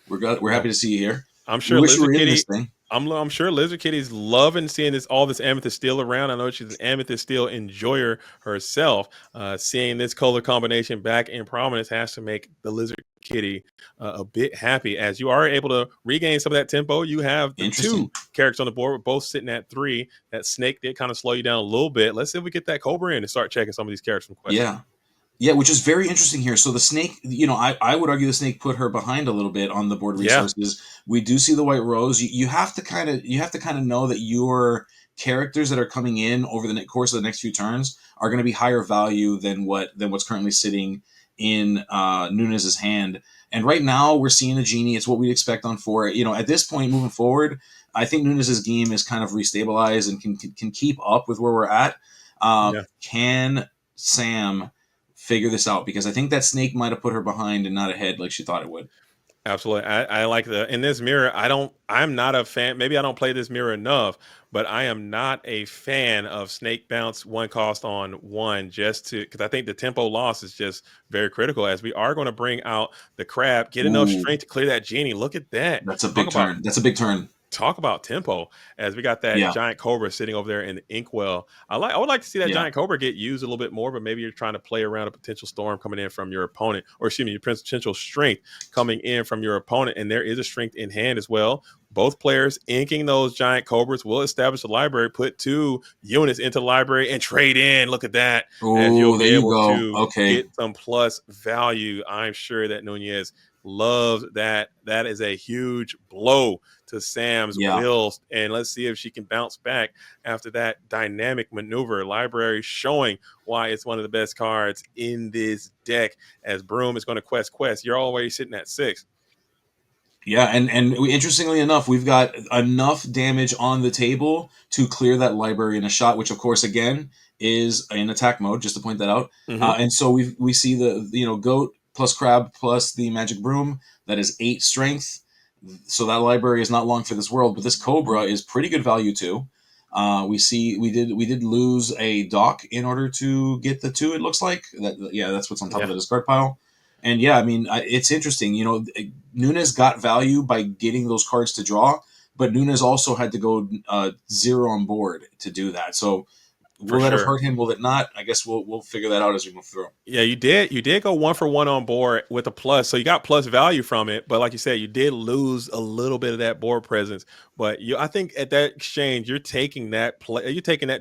C: We're happy to see you here.
A: I'm
C: We
A: sure
C: wish you
A: Lizard
C: were in
A: Kitty.
C: this thing.
A: I'm sure Lizard Kitty's loving seeing all this Amethyst Steel around. I know she's an Amethyst Steel enjoyer herself. Seeing this color combination back in prominence has to make the Lizard Kitty a bit happy, as you are able to regain some of that tempo. You have the two characters on the board. We're both sitting at 3. That snake did kind of slow you down a little bit. Let's see if we get that Cobra in and start checking some of these characters from Quest.
C: Yeah, which is very interesting here. So the snake, I would argue the snake put her behind a little bit on the board resources. Yeah. We do see the White Rose. You have to kind of know that your characters that are coming in over the course of the next few turns are going to be higher value than what's currently sitting in Nunez's hand. And right now we're seeing a genie. It's what we'd expect on 4. At this point moving forward, I think Nunez's game is kind of restabilized and can keep up with where we're at. Can Sam figure this out? Because I think that snake might have put her behind and not ahead like she thought it would.
A: Absolutely. I like in this mirror. I'm not a fan. Maybe I don't play this mirror enough, but I am not a fan of snake bounce one cost on one because I think the tempo loss is just very critical, as we are going to bring out the crab, get enough strength to clear that genie. Look at that.
C: That's a big turn. That's a big turn.
A: Talk about tempo, as we got that giant cobra sitting over there in the inkwell. I would like to see that giant cobra get used a little bit more, but maybe you're trying to play around a potential storm coming in from your opponent, or excuse me, your potential strength coming in from your opponent, and there is a strength in hand as well. Both players inking those giant cobras will establish the library, put 2 units into the library, and trade in. Look at that.
C: As
A: you'll be able to get some plus value. I'm sure that Nunez loves that. That is a huge blow to Sam's will, and let's see if she can bounce back after that dynamic maneuver. Library showing why it's one of the best cards in this deck, as Broom is going to quest. You're already sitting at 6.
C: Yeah, and interestingly enough, we've got enough damage on the table to clear that library in a shot, which of course again is in attack mode, just to point that out. And so we see the goat plus crab plus the magic broom. That is 8 strength. So that library is not long for this world, but this cobra is pretty good value too. We did lose a dock in order to get the 2. It looks like that's what's on top of the discard pile. And it's interesting. Nunez got value by getting those cards to draw, but Nunez also had to go 0 on board to do that. So will that have hurt him? Will it not? I guess we'll figure that out as we move through.
A: Yeah, you did go 1 for 1 on board with a plus, so you got plus value from it. But like you said, you did lose a little bit of that board presence. But I think at that exchange, you're taking that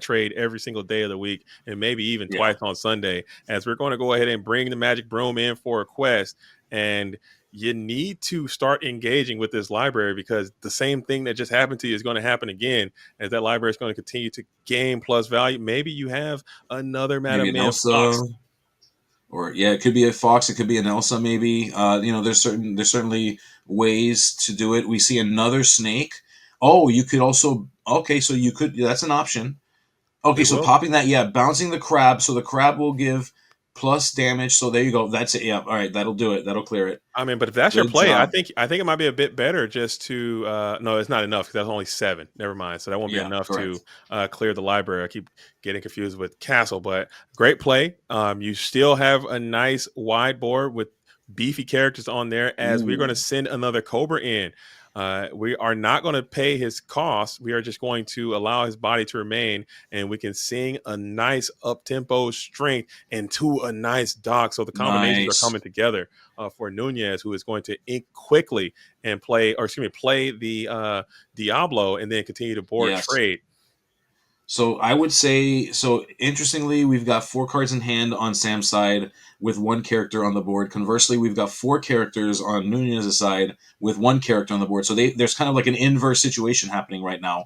A: trade every single day of the week, and maybe even twice on Sunday. As we're going to go ahead and bring the magic broom in for a quest, and you need to start engaging with this library, because the same thing that just happened to you is going to happen again, as that library is going to continue to gain plus value. Maybe you have another Madame Elsa,
C: or it could be a fox. It could be an Elsa. Maybe there's certainly ways to do it. We see another snake. Oh, you could also so you could. That's an option. Okay, so popping that, bouncing the crab. So the crab will give plus damage. So there you go. That's it. Yeah. All right. That'll do it. That'll clear it.
A: I mean, but if that's your play, I think it might be a bit better just to no, it's not enough, because that's only 7. Never mind. So that won't be enough to clear the library. I keep getting confused with castle, but great play. You still have a nice wide board with beefy characters on there, as we're going to send another Cobra in. We are not going to pay his costs. We are just going to allow his body to remain, and we can sing a nice up-tempo strength into a nice dock. So the combinations are coming together for Nunez, who is going to ink quickly and play the Diablo, and then continue to board trade.
C: So I would say, so interestingly, we've got 4 cards in hand on Sam's side with 1 character on the board. Conversely, we've got 4 characters on Nunez's side with 1 character on the board. So there's kind of like an inverse situation happening right now.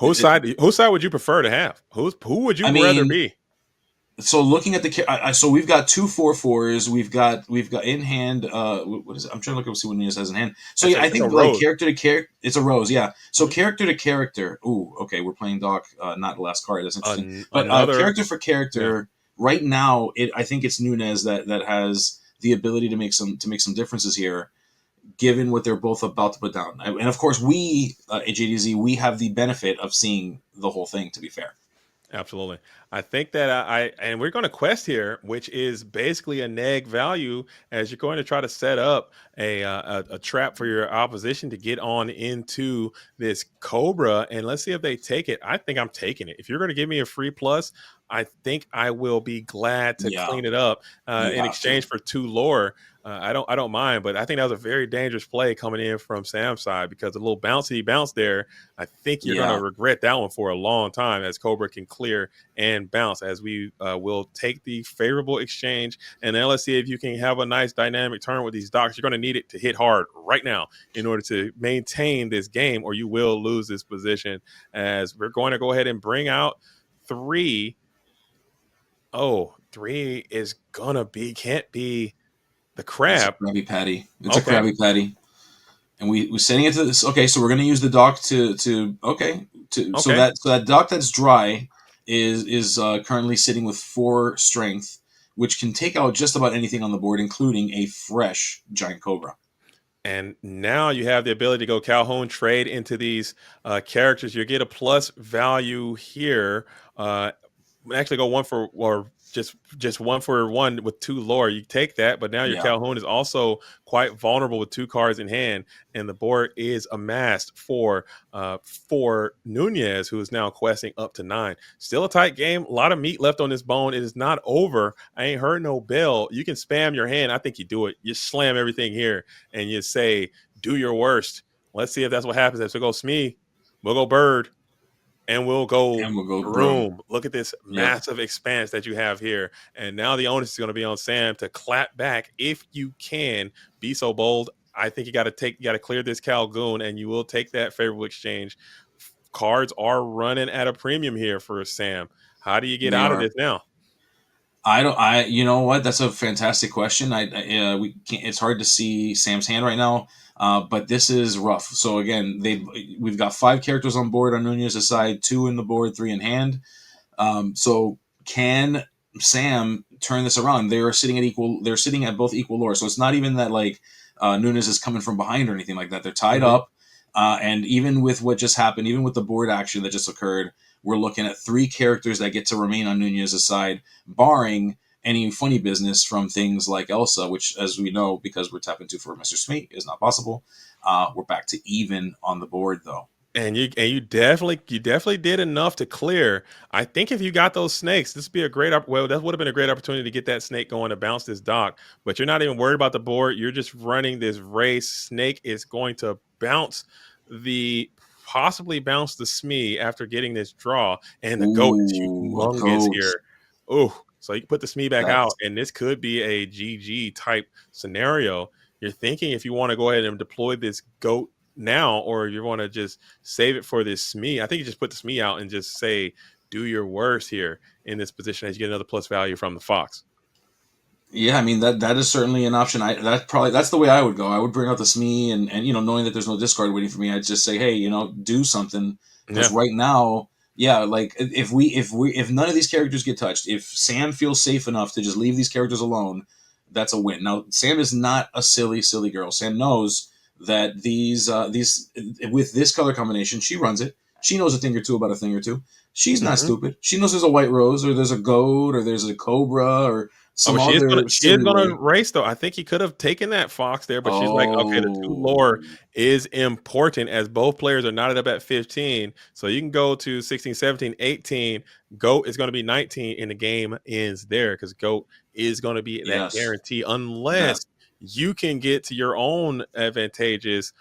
A: Whose side would you prefer to have? Who would
C: I
A: you rather
C: mean,
A: be?
C: so looking at so we've got 2 4/4s. We've got in hand. What is it? I'm trying to look up see what Nunez has in hand. So yeah, I
A: It's a
C: think like
A: rose.
C: character to character, it's a rose. Yeah. So
A: Mhm.
C: character to character. Ooh, okay. We're playing Doc, not the last card. That's interesting. But
A: Another,
C: character for
A: yeah,
C: character. Right now, I think it's Nunez that has the ability to make some differences here, given what they're both about to put down. And of course, we at JDZ we have the benefit of seeing the whole thing. To be fair.
A: absolutely. I think that and we're going to quest here, which is basically a neg value as you're going to try to set up a trap for your opposition to get on into this Cobra, and let's see if they take it. I think I'm taking it. If you're going to give me a free plus, I think I will be glad to
C: Yeah,
A: clean it up
C: you
A: in
C: have to.
A: exchange for 2 lore. I don't mind, but I think that was a very dangerous play coming in from Sam's side because a little bouncy bounce there. I think you're going to
C: Yeah.
A: regret that one for a long time as Cobra can clear and bounce as we will take the favorable exchange. And then let's see if you can have a nice dynamic turn with these docks. You're going to need it to hit hard right now in order to maintain this game, or you will lose this position. As we're going to go ahead and bring out 3. Oh, 3 is going to be, can't be the
C: It's a
A: crab.
C: Krabby Patty. It's a
A: Okay.
C: Krabby Patty, and we're sending it to this. Okay, so we're going to use the dock to okay to
A: Okay.
C: so that dock that's dry is currently sitting with 4 strength, which can take out just about anything on the board, including a fresh giant cobra.
A: And now you have the ability to go Calhoun trade into these characters. You get a plus value here. Actually, go one for or just 1 for 1 with 2 lore. You take that, but now your
C: Yeah,
A: Calhoun is also quite vulnerable with 2 cards in hand, and the board is amassed for Nunez, who is now questing up to 9. Still a tight game. A lot of meat left on this bone. It is not over. I ain't heard no bell. You can spam your hand. I think you do it. You slam everything here and you say, do your worst. Let's see if that's what happens. If we go Smee, we'll go Bird, and we'll go
C: and we'll go broom.
A: Broom. Look at this
C: Yep.
A: massive expanse that you have here. And now the onus is going to be on Sam to clap back if you can be so bold. I think you got to clear this Calgoon, and you will take that favorable exchange. Cards are running at a premium here for Sam. How do you get
C: They
A: out of
C: are.
A: this now?
C: I don't. You know what? That's a fantastic question. We can't. It's hard to see Sam's hand right now. But this is rough. So again, we've got 5 characters on board on Nunez's side, 2 in the board, 3 in hand. So can Sam turn this around? They are sitting at equal. They're sitting at both equal lore. So it's not even that like Nunez is coming from behind or anything like that. They're tied
A: Mm-hmm.
C: up. And even with what just happened, even with the board action that just occurred, we're looking at 3 characters that get to remain on Nunez's side, barring any funny business from things like Elsa, which, as we know, because we're tapping 2 for Mr. Smee, is not possible. We're back to even on the board, though.
A: And you definitely did enough to clear. I think if you got those snakes, this would be a great well, that would have been a great opportunity to get that snake going to bounce this dock. But you're not even worried about the board. You're just running this race. Snake is going to possibly bounce the Smee after getting this draw. And the goat is
C: Ooh, a
A: humongous
C: goat.
A: here. Oh, so you can put the Smee back out,
C: That's
A: and this could be a GG type scenario. You're thinking if you want to go ahead and deploy this goat now, or you want to just save it for this Smee. I think you just put the Smee out and just say, do your worst here in this position as you get another plus value from the Fox.
C: Yeah, I mean that is certainly an option. That's the way I would go. I would bring out the Smee and knowing that there's no discard waiting for me, I'd just say, hey, do something because
A: Yeah.
C: right now, yeah, like if none of these characters get touched, if Sam feels safe enough to just leave these characters alone, that's a win. Now Sam is not a silly girl. Sam knows that these with this color combination, she runs it. She knows a thing or two about a thing or two. She's not
A: Mm-hmm.
C: stupid. She knows there's a white rose or there's a goat or there's a cobra or
A: Oh,
C: some
A: but
C: other
A: she is
C: silly
A: gonna
C: way.
A: race though. I think he could have taken that Fox there, but she's like, okay, the 2 lore
C: Oh,
A: is important as both players are knotted up at 15. So you can go to 16, 17, 18. Goat is gonna be 19, and the game ends there because Goat is gonna be that
C: yes.
A: guarantee
C: That
A: unless you can get to your own advantageous,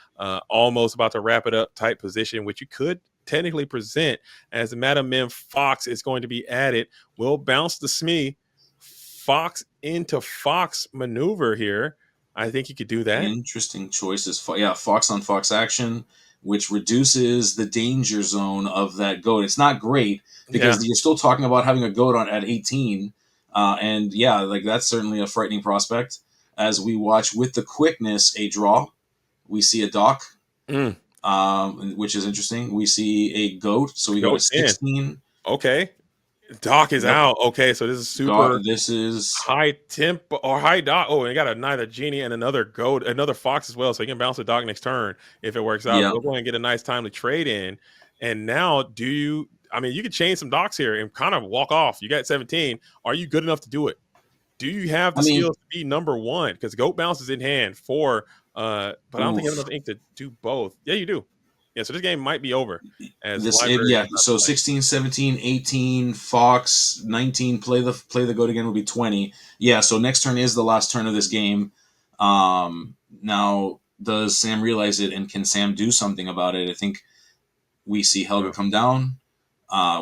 A: almost about to wrap it up type position, which you could technically present, as the Madam Mim Fox is going to be added. We'll bounce the Smee Fox into Fox maneuver here. I think you could do that.
C: Interesting choices. Fox on Fox action, which reduces the danger zone of that goat. It's not great
A: Yeah.
C: because you're still talking about having a goat on at 18. And yeah, like that's certainly a frightening prospect. As we watch with the quickness a draw, we see a dock,
A: Mm.
C: which is interesting. We see a goat, so we go to
A: Goat's in.
C: 16.
A: Okay. Doc is
C: Yep.
A: out. Okay, so this is super
C: This is
A: high temp or high doc. Oh, and you got another genie and another goat, another fox as well. So you can bounce the doc next turn if it works out.
C: yeah.
A: So we'll go ahead and get a nice timely trade in. And now, do you? I mean, you could change some docs here and kind of walk off. You got 17. Are you good enough to do it? Do you have the
C: I mean,
A: skills to be number one? Because goat bounce is in hand for, but I don't think you have
C: oof.
A: enough ink to do both. Yeah, you do. Yeah, so this game might be over as
C: This
A: library.
C: yeah, so 16, 17, 18, Fox, 19, play the goat again would be 20. Yeah, so next turn is the last turn of this game. Now does Sam realize it, and can Sam do something about it? I think we see Helga come down.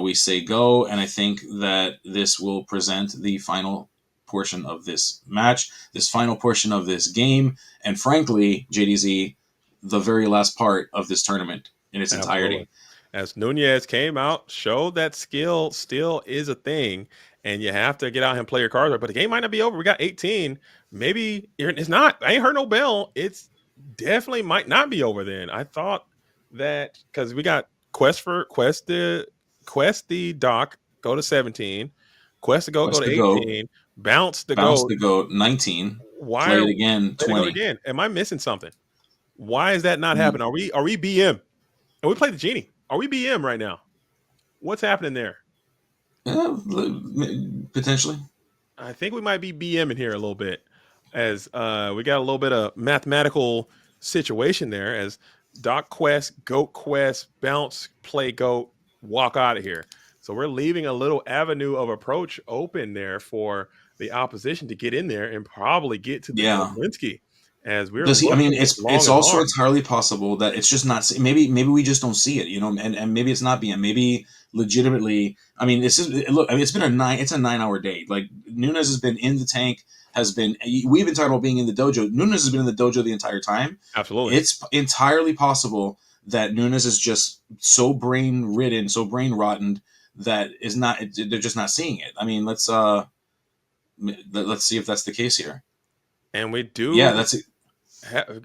C: We say go, and I think that this will present the final portion of this match, this final portion of this game, and frankly, JDZ, the very last part of this tournament in its entirety.
A: Absolutely. As Nunez came out, showed that skill still is a thing, and you have to get out and play your cards. But the game might not be over. We got 18. Maybe it's not. I ain't heard no bell. It's definitely might not be over then. I thought that because we got quest the doc, go to 17. Quest the goat, go
C: Quest
A: to
C: the goat,
A: 18. Bounce the
C: bounce
A: goat.
C: the goat, 19.
A: Why
C: Play
A: are
C: it
A: we
C: again,
A: play the goat
C: 20.
A: again? Am I missing something? Why is that not
C: Mm,
A: happening? Are we BM? And we play the genie. Are we BM right now? What's happening there?
C: Potentially.
A: I think we might be BM in here a little bit, as we got a little bit of mathematical situation there. As Doc Quest, Goat Quest, bounce, play Goat, walk out of here. So we're leaving a little avenue of approach open there for the opposition to get in there and probably get to the
C: Yeah.
A: Dublinsky. As we're
C: Does he? I
A: looking
C: mean,
A: at this
C: it's
A: long and
C: also
A: hard.
C: entirely possible that it's just not. Maybe we just don't see it, and maybe it's not being. Maybe legitimately. I mean, this is look. I mean, it's been a 9-hour day. Like Nunez has been in the tank. Has been. We've been talking about being in the dojo. Nunez has been in the dojo the entire time.
A: Absolutely.
C: It's entirely possible that Nunez is just so brain ridden, so brain rotten that is not. They're just not seeing it. I mean, let's see if that's the case here.
A: And we do
C: Yeah, that's it.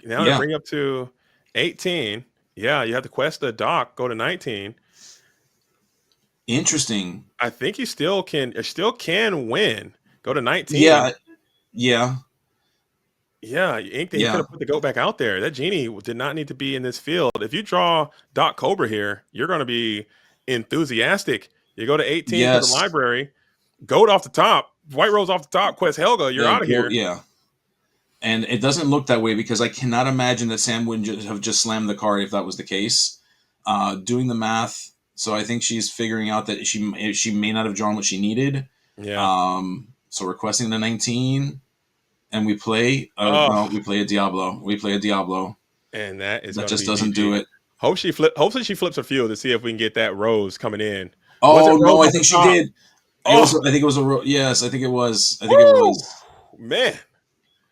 A: now to
C: Yeah.
A: bring up to 18. Yeah, you have to quest the doc, go to 19.
C: Interesting.
A: I think you still can win. Go to 19.
C: Yeah, yeah,
A: Yeah, you inked and you could
C: yeah.
A: have put the goat back out there. That genie did not need to be in this field. If you draw Doc Cobra here, you're going to be enthusiastic. You go to 18 to the
C: Yes,
A: library, goat off the top, White Rose off the top, quest Helga, you're out of here.
C: yeah. And it doesn't look that way because I cannot imagine that Sam wouldn't have just slammed the card if that was the case. Doing the math, so I think she's figuring out that she may not have drawn what she needed.
A: Yeah.
C: So requesting the 19, and we play.
A: Oh,
C: No, we play a Diablo. We play a Diablo.
A: and that is
C: That
A: going to
C: just
A: be
C: doesn't do
A: GG.
C: it.
A: Hopefully she flips a few to see if we can get that rose coming in. Was it
C: Oh
A: rose
C: no, I
A: off the
C: think she
A: top?
C: did.
A: Oh,
C: I think it was a. Yes, I think it was. I think it
A: woo!
C: was.
A: Man,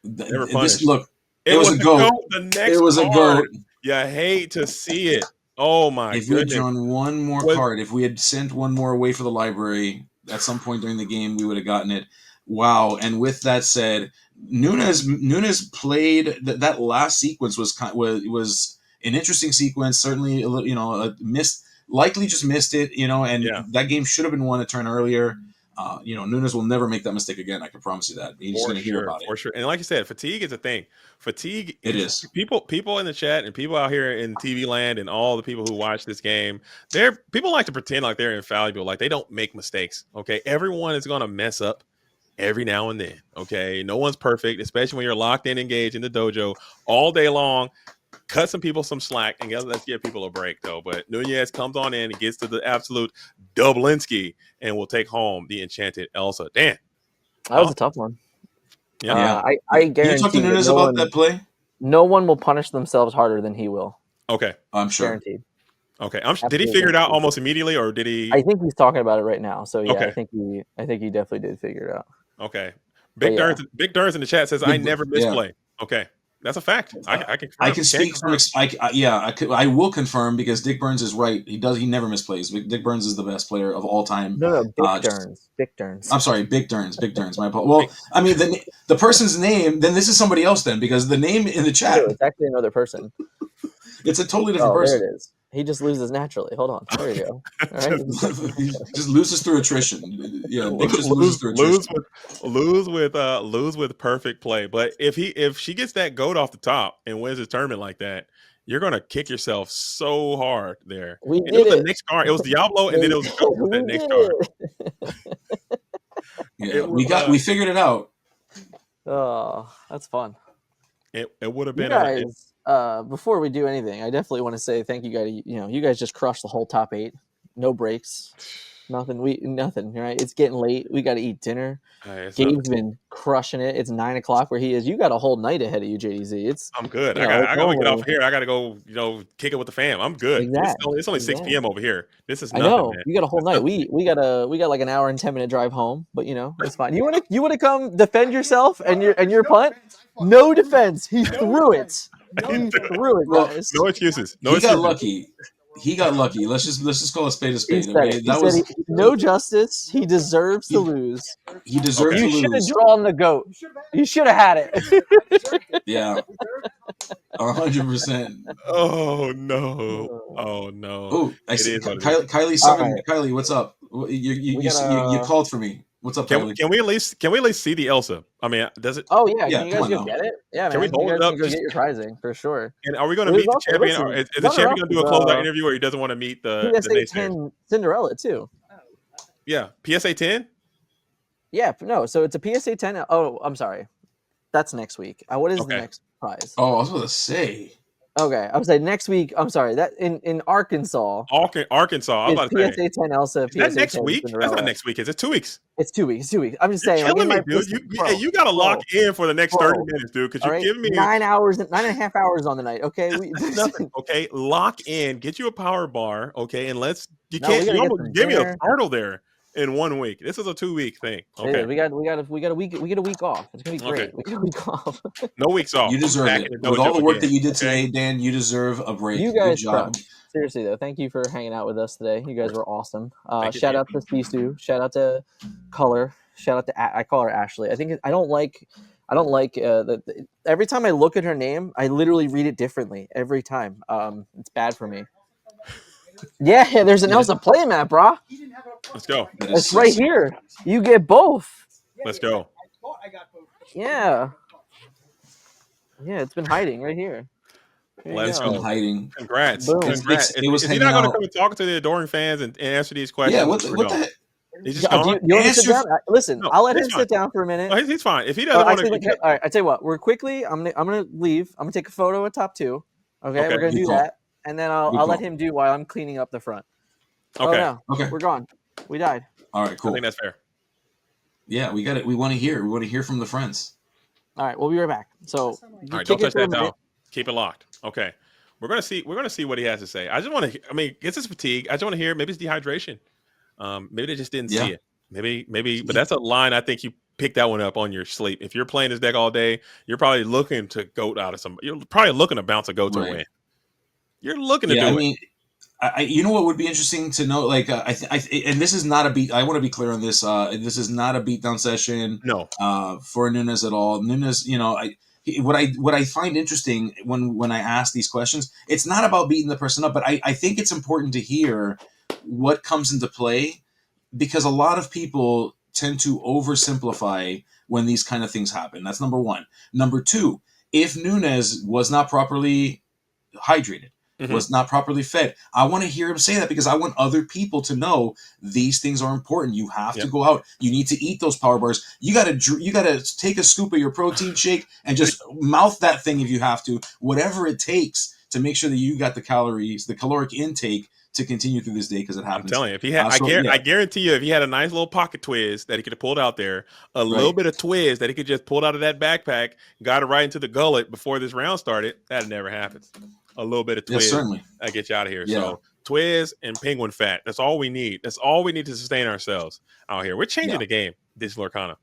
A: never
C: This
A: punished.
C: look. It
A: It
C: was
A: was
C: a
A: the
C: goat.
A: goat. The
C: It
A: next
C: was a
A: card.
C: goat.
A: You hate to see it. Oh my
C: If we had
A: goodness.
C: drawn one more
A: Was
C: card, if we had sent one more away for the library at some point during the game, we would have gotten it. Wow! And with that said, Nunez played that last sequence was an interesting sequence. Certainly, a little, missed, likely just missed it. And
A: yeah,
C: that game should have been won a turn earlier. Nunez will never make that mistake again. I can promise you that. He's going to hear about it.
A: for sure. And like you said, fatigue is a thing. Fatigue
C: It
A: is
C: is.
A: people in the chat and people out here in TV land and all the people who watch this game. People like to pretend like they're infallible, like they don't make mistakes. Okay, everyone is going to mess up every now and then. Okay, no one's perfect, especially when you're locked in, engaged in the dojo all day long. Cut some people some slack and let's give people a break though. But Nunez comes on in and gets to the absolute Dublinsky and will take home the Enchanted Elsa. Damn,
B: That was a tough one.
A: yeah.
B: I
C: Can you talk to
B: guarantee that
C: Nunez about that play?
B: no one will punish themselves harder than he will.
A: Okay.
C: I'm sure.
B: Guaranteed.
A: Okay. Did he
B: Absolute
A: figure it out
B: masterpiece.
A: almost immediately, or did he?
B: I think he's talking about it right now. So yeah,
A: Okay.
B: I think he definitely did figure it out.
A: Okay.
B: But yeah,
A: Big Durns in the chat says I never
C: Yeah.
A: misplay. Okay. That's a fact. I can
C: I
A: confirm.
C: can
A: Can
C: speak from
A: confirm.
C: I will confirm because Dick Burns is right. He never misplays. Dick Burns is the best player of all time.
B: no, Bick
C: Just
B: Durns, Bick Durns.
C: I'm sorry, Big Durns. My apologies. Well, I mean the person's name. Then this is somebody else. Then because the name in the
B: No,
C: chat,
B: it's actually another person.
C: it's a totally different
B: Oh, there
C: person.
B: it is. He just loses naturally. Hold on. There you go. All right.
C: He just loses through attrition. Yeah, Dick just loses through attrition.
A: Lose with perfect play. But if she gets that goat off the top and wins the tournament like that, you're gonna kick yourself so hard there.
B: We
A: And it
B: did
A: was the
B: it.
A: next card. It was Diablo, and then it was the goat with
B: We
A: that next
B: did
A: card.
B: it.
C: Yeah,
A: It was,
C: we figured it out.
B: Oh, that's fun.
A: it would have
B: You
A: been
B: guys, before we do anything, I definitely want to say thank you guys. You guys just crushed the whole top 8. No breaks. Nothing. Right? It's getting late. We got to eat dinner. Gabe's been crushing it. It's 9 o'clock where he is. You got a whole night ahead of you, JDZ.
A: I'm good.
B: It's
A: I gotta get
B: only,
A: off here. I gotta go, kick it with the fam. I'm good. It's only 6 p.m. over here. This is
B: I
A: nothing,
B: know
A: man.
B: you got a whole night. We got like an hour and 10-minute drive home, but it's fine. You want to come defend yourself and your punt? No defense. He threw it. He threw it, guys.
A: No excuses.
C: He got lucky. Let's just call a spade a
B: He
C: spade.
B: said
C: Okay,
B: it. He said no justice. He deserves to lose.
C: He deserves to
B: You should have
C: lose.
B: drawn the goat. You should have had it.
C: Yeah, 100%.
A: Oh no! Oh no!
C: Oh, I
A: It
C: see.
A: is what it is.
C: Kylie summoned.
B: right.
C: Kylie, what's up? You
B: gotta-
C: called for me. What's up, Kylie?
A: Can we at least see the Elsa? I mean, does it?
B: Oh yeah,
C: Yeah,
B: can you guys
C: come
B: go
C: on
B: get it? Yeah,
A: Can
B: man.
A: we hold
B: you
A: it
B: guys
A: up?
B: can go get your prizing for sure.
A: And are we going to
B: There's
A: meet the
B: also-
A: champion?
B: listen,
A: Or is the
B: runner-up
A: champion going to do a
B: is,
A: closeout interview, or he doesn't want to meet the
B: PSA
A: naysayers?
B: 10 Cinderella too.
A: Yeah, PSA 10.
B: Yeah, no. So it's a PSA 10. Oh, I'm sorry. That's next week. What is the
A: Okay.
B: next prize?
C: Oh, I was about to say.
B: Okay, I was saying next week. I'm sorry. That in Arkansas.
A: Arkansas. I was about to
B: It's
A: say.
B: PSA 10 Elsa.
A: Is that
B: PSA
A: next
B: 10
A: week? That's
B: Cinderella.
A: not next week. Is it 2 weeks?
B: It's 2 weeks. 2 weeks. I'm just
A: You're
B: saying.
A: killing me, dude.
B: Listen,
A: You got to lock in for the next 30 minutes, dude. Because you're giving me
B: 9.5 hours on the night. Okay,
A: nothing. Okay, lock in. Get you a power bar. Okay, and you
B: No, we
A: can't.
B: gotta
A: You
B: get
A: almost
B: some
A: gave me a
B: dinner.
A: portal there in 1 week. This is a 2-week thing. Okay,
B: we got a week. We get a week off. It's gonna be great.
A: Okay.
B: We get a week off.
A: no weeks off.
C: You deserve
A: Back
C: it.
A: in the
C: With all
A: dojo
C: the work
A: again,
C: that you did
A: okay?
C: today, Dan, you deserve a break.
B: You guys
C: Good job.
B: crushed. Seriously though, thank you for hanging out with us today. You guys were awesome.
A: Thank you,
B: Shout
A: Dan.
B: out to Sisu. Shout out to Color. Shout out to I call her Ashley. I don't like every time I look at her name, I literally read it differently every time. It's bad for me. Yeah, there's an Elsa playmat, brah.
A: Let's go.
B: It's right here. You get both.
A: Let's go.
B: Yeah. Yeah, it's been hiding right here.
A: Let's
C: Been
A: go.
C: hiding.
A: Congrats.
B: Boom.
A: Congrats.
C: It was
A: Is he not
C: hanging
A: going to
C: out.
A: come and talk to the adoring fans and answer these questions?
C: Yeah, what the heck?
A: He's just
B: Do
A: gone?
B: you want to sit
C: Answer-
B: down? Listen,
A: No,
B: I'll let him
A: he's fine.
B: sit down for a minute.
A: No, he's fine. If he doesn't want
B: Actually,
A: to,
B: all right. I tell you what. We're quickly. I'm gonna leave. I'm gonna take a photo of top 2. Okay,
A: Okay.
B: we're gonna
C: Good
B: do
C: call.
B: that, and then I'll
C: Good
B: let
C: call.
B: him do while I'm cleaning up the front.
A: okay.
B: Oh no,
C: Okay.
B: we're gone. We died.
C: All right,
A: I
C: cool.
A: think that's fair.
C: Yeah, we got it. We want to hear. We want to hear from the friends.
B: All right, we'll be right back. So,
A: All right, don't touch that towel. Keep it locked. Okay. We're gonna see what he has to say. I just want to. I mean, it's his fatigue. I just want to hear. Maybe it's dehydration. Maybe they just didn't see it. Maybe. But that's a line. I think you picked that one up on your sleep. If you're playing this deck all day, you're probably looking to goat out of some. You're probably looking to bounce a goat to win. You're looking to do it.
C: I mean, you know what would be interesting to know? Like, and this is not a beat. I want to be clear on this. This is not a beatdown session.
A: No.
C: For Nunez at all. Nunez, what I find interesting when I ask these questions, it's not about beating the person up, but I think it's important to hear what comes into play, because a lot of people tend to oversimplify when these kind of things happen. That's number one. Number two, if Nunez was not properly hydrated, was not properly fed, I want to hear him say that, because I want other people to know these things are important. You have to go out. You need to eat those power bars. You gotta take a scoop of your protein shake and just mouth that thing if you have to. Whatever it takes to make sure that you got the calories, the caloric intake to continue through this day, because it happens.
A: I'm telling you, if he had, I guarantee you, if he had a nice little pocket twist that he could have pulled out there, a little bit of twist that he could just pull out of that backpack, got it right into the gullet before this round started, that never happens. A little bit of twist,
C: certainly.
A: that gets you out of here.
C: Yeah.
A: So Twiz and Penguin Fat. That's all we need. That's all we need to sustain ourselves out here. We're changing the game, Digital Lorcana.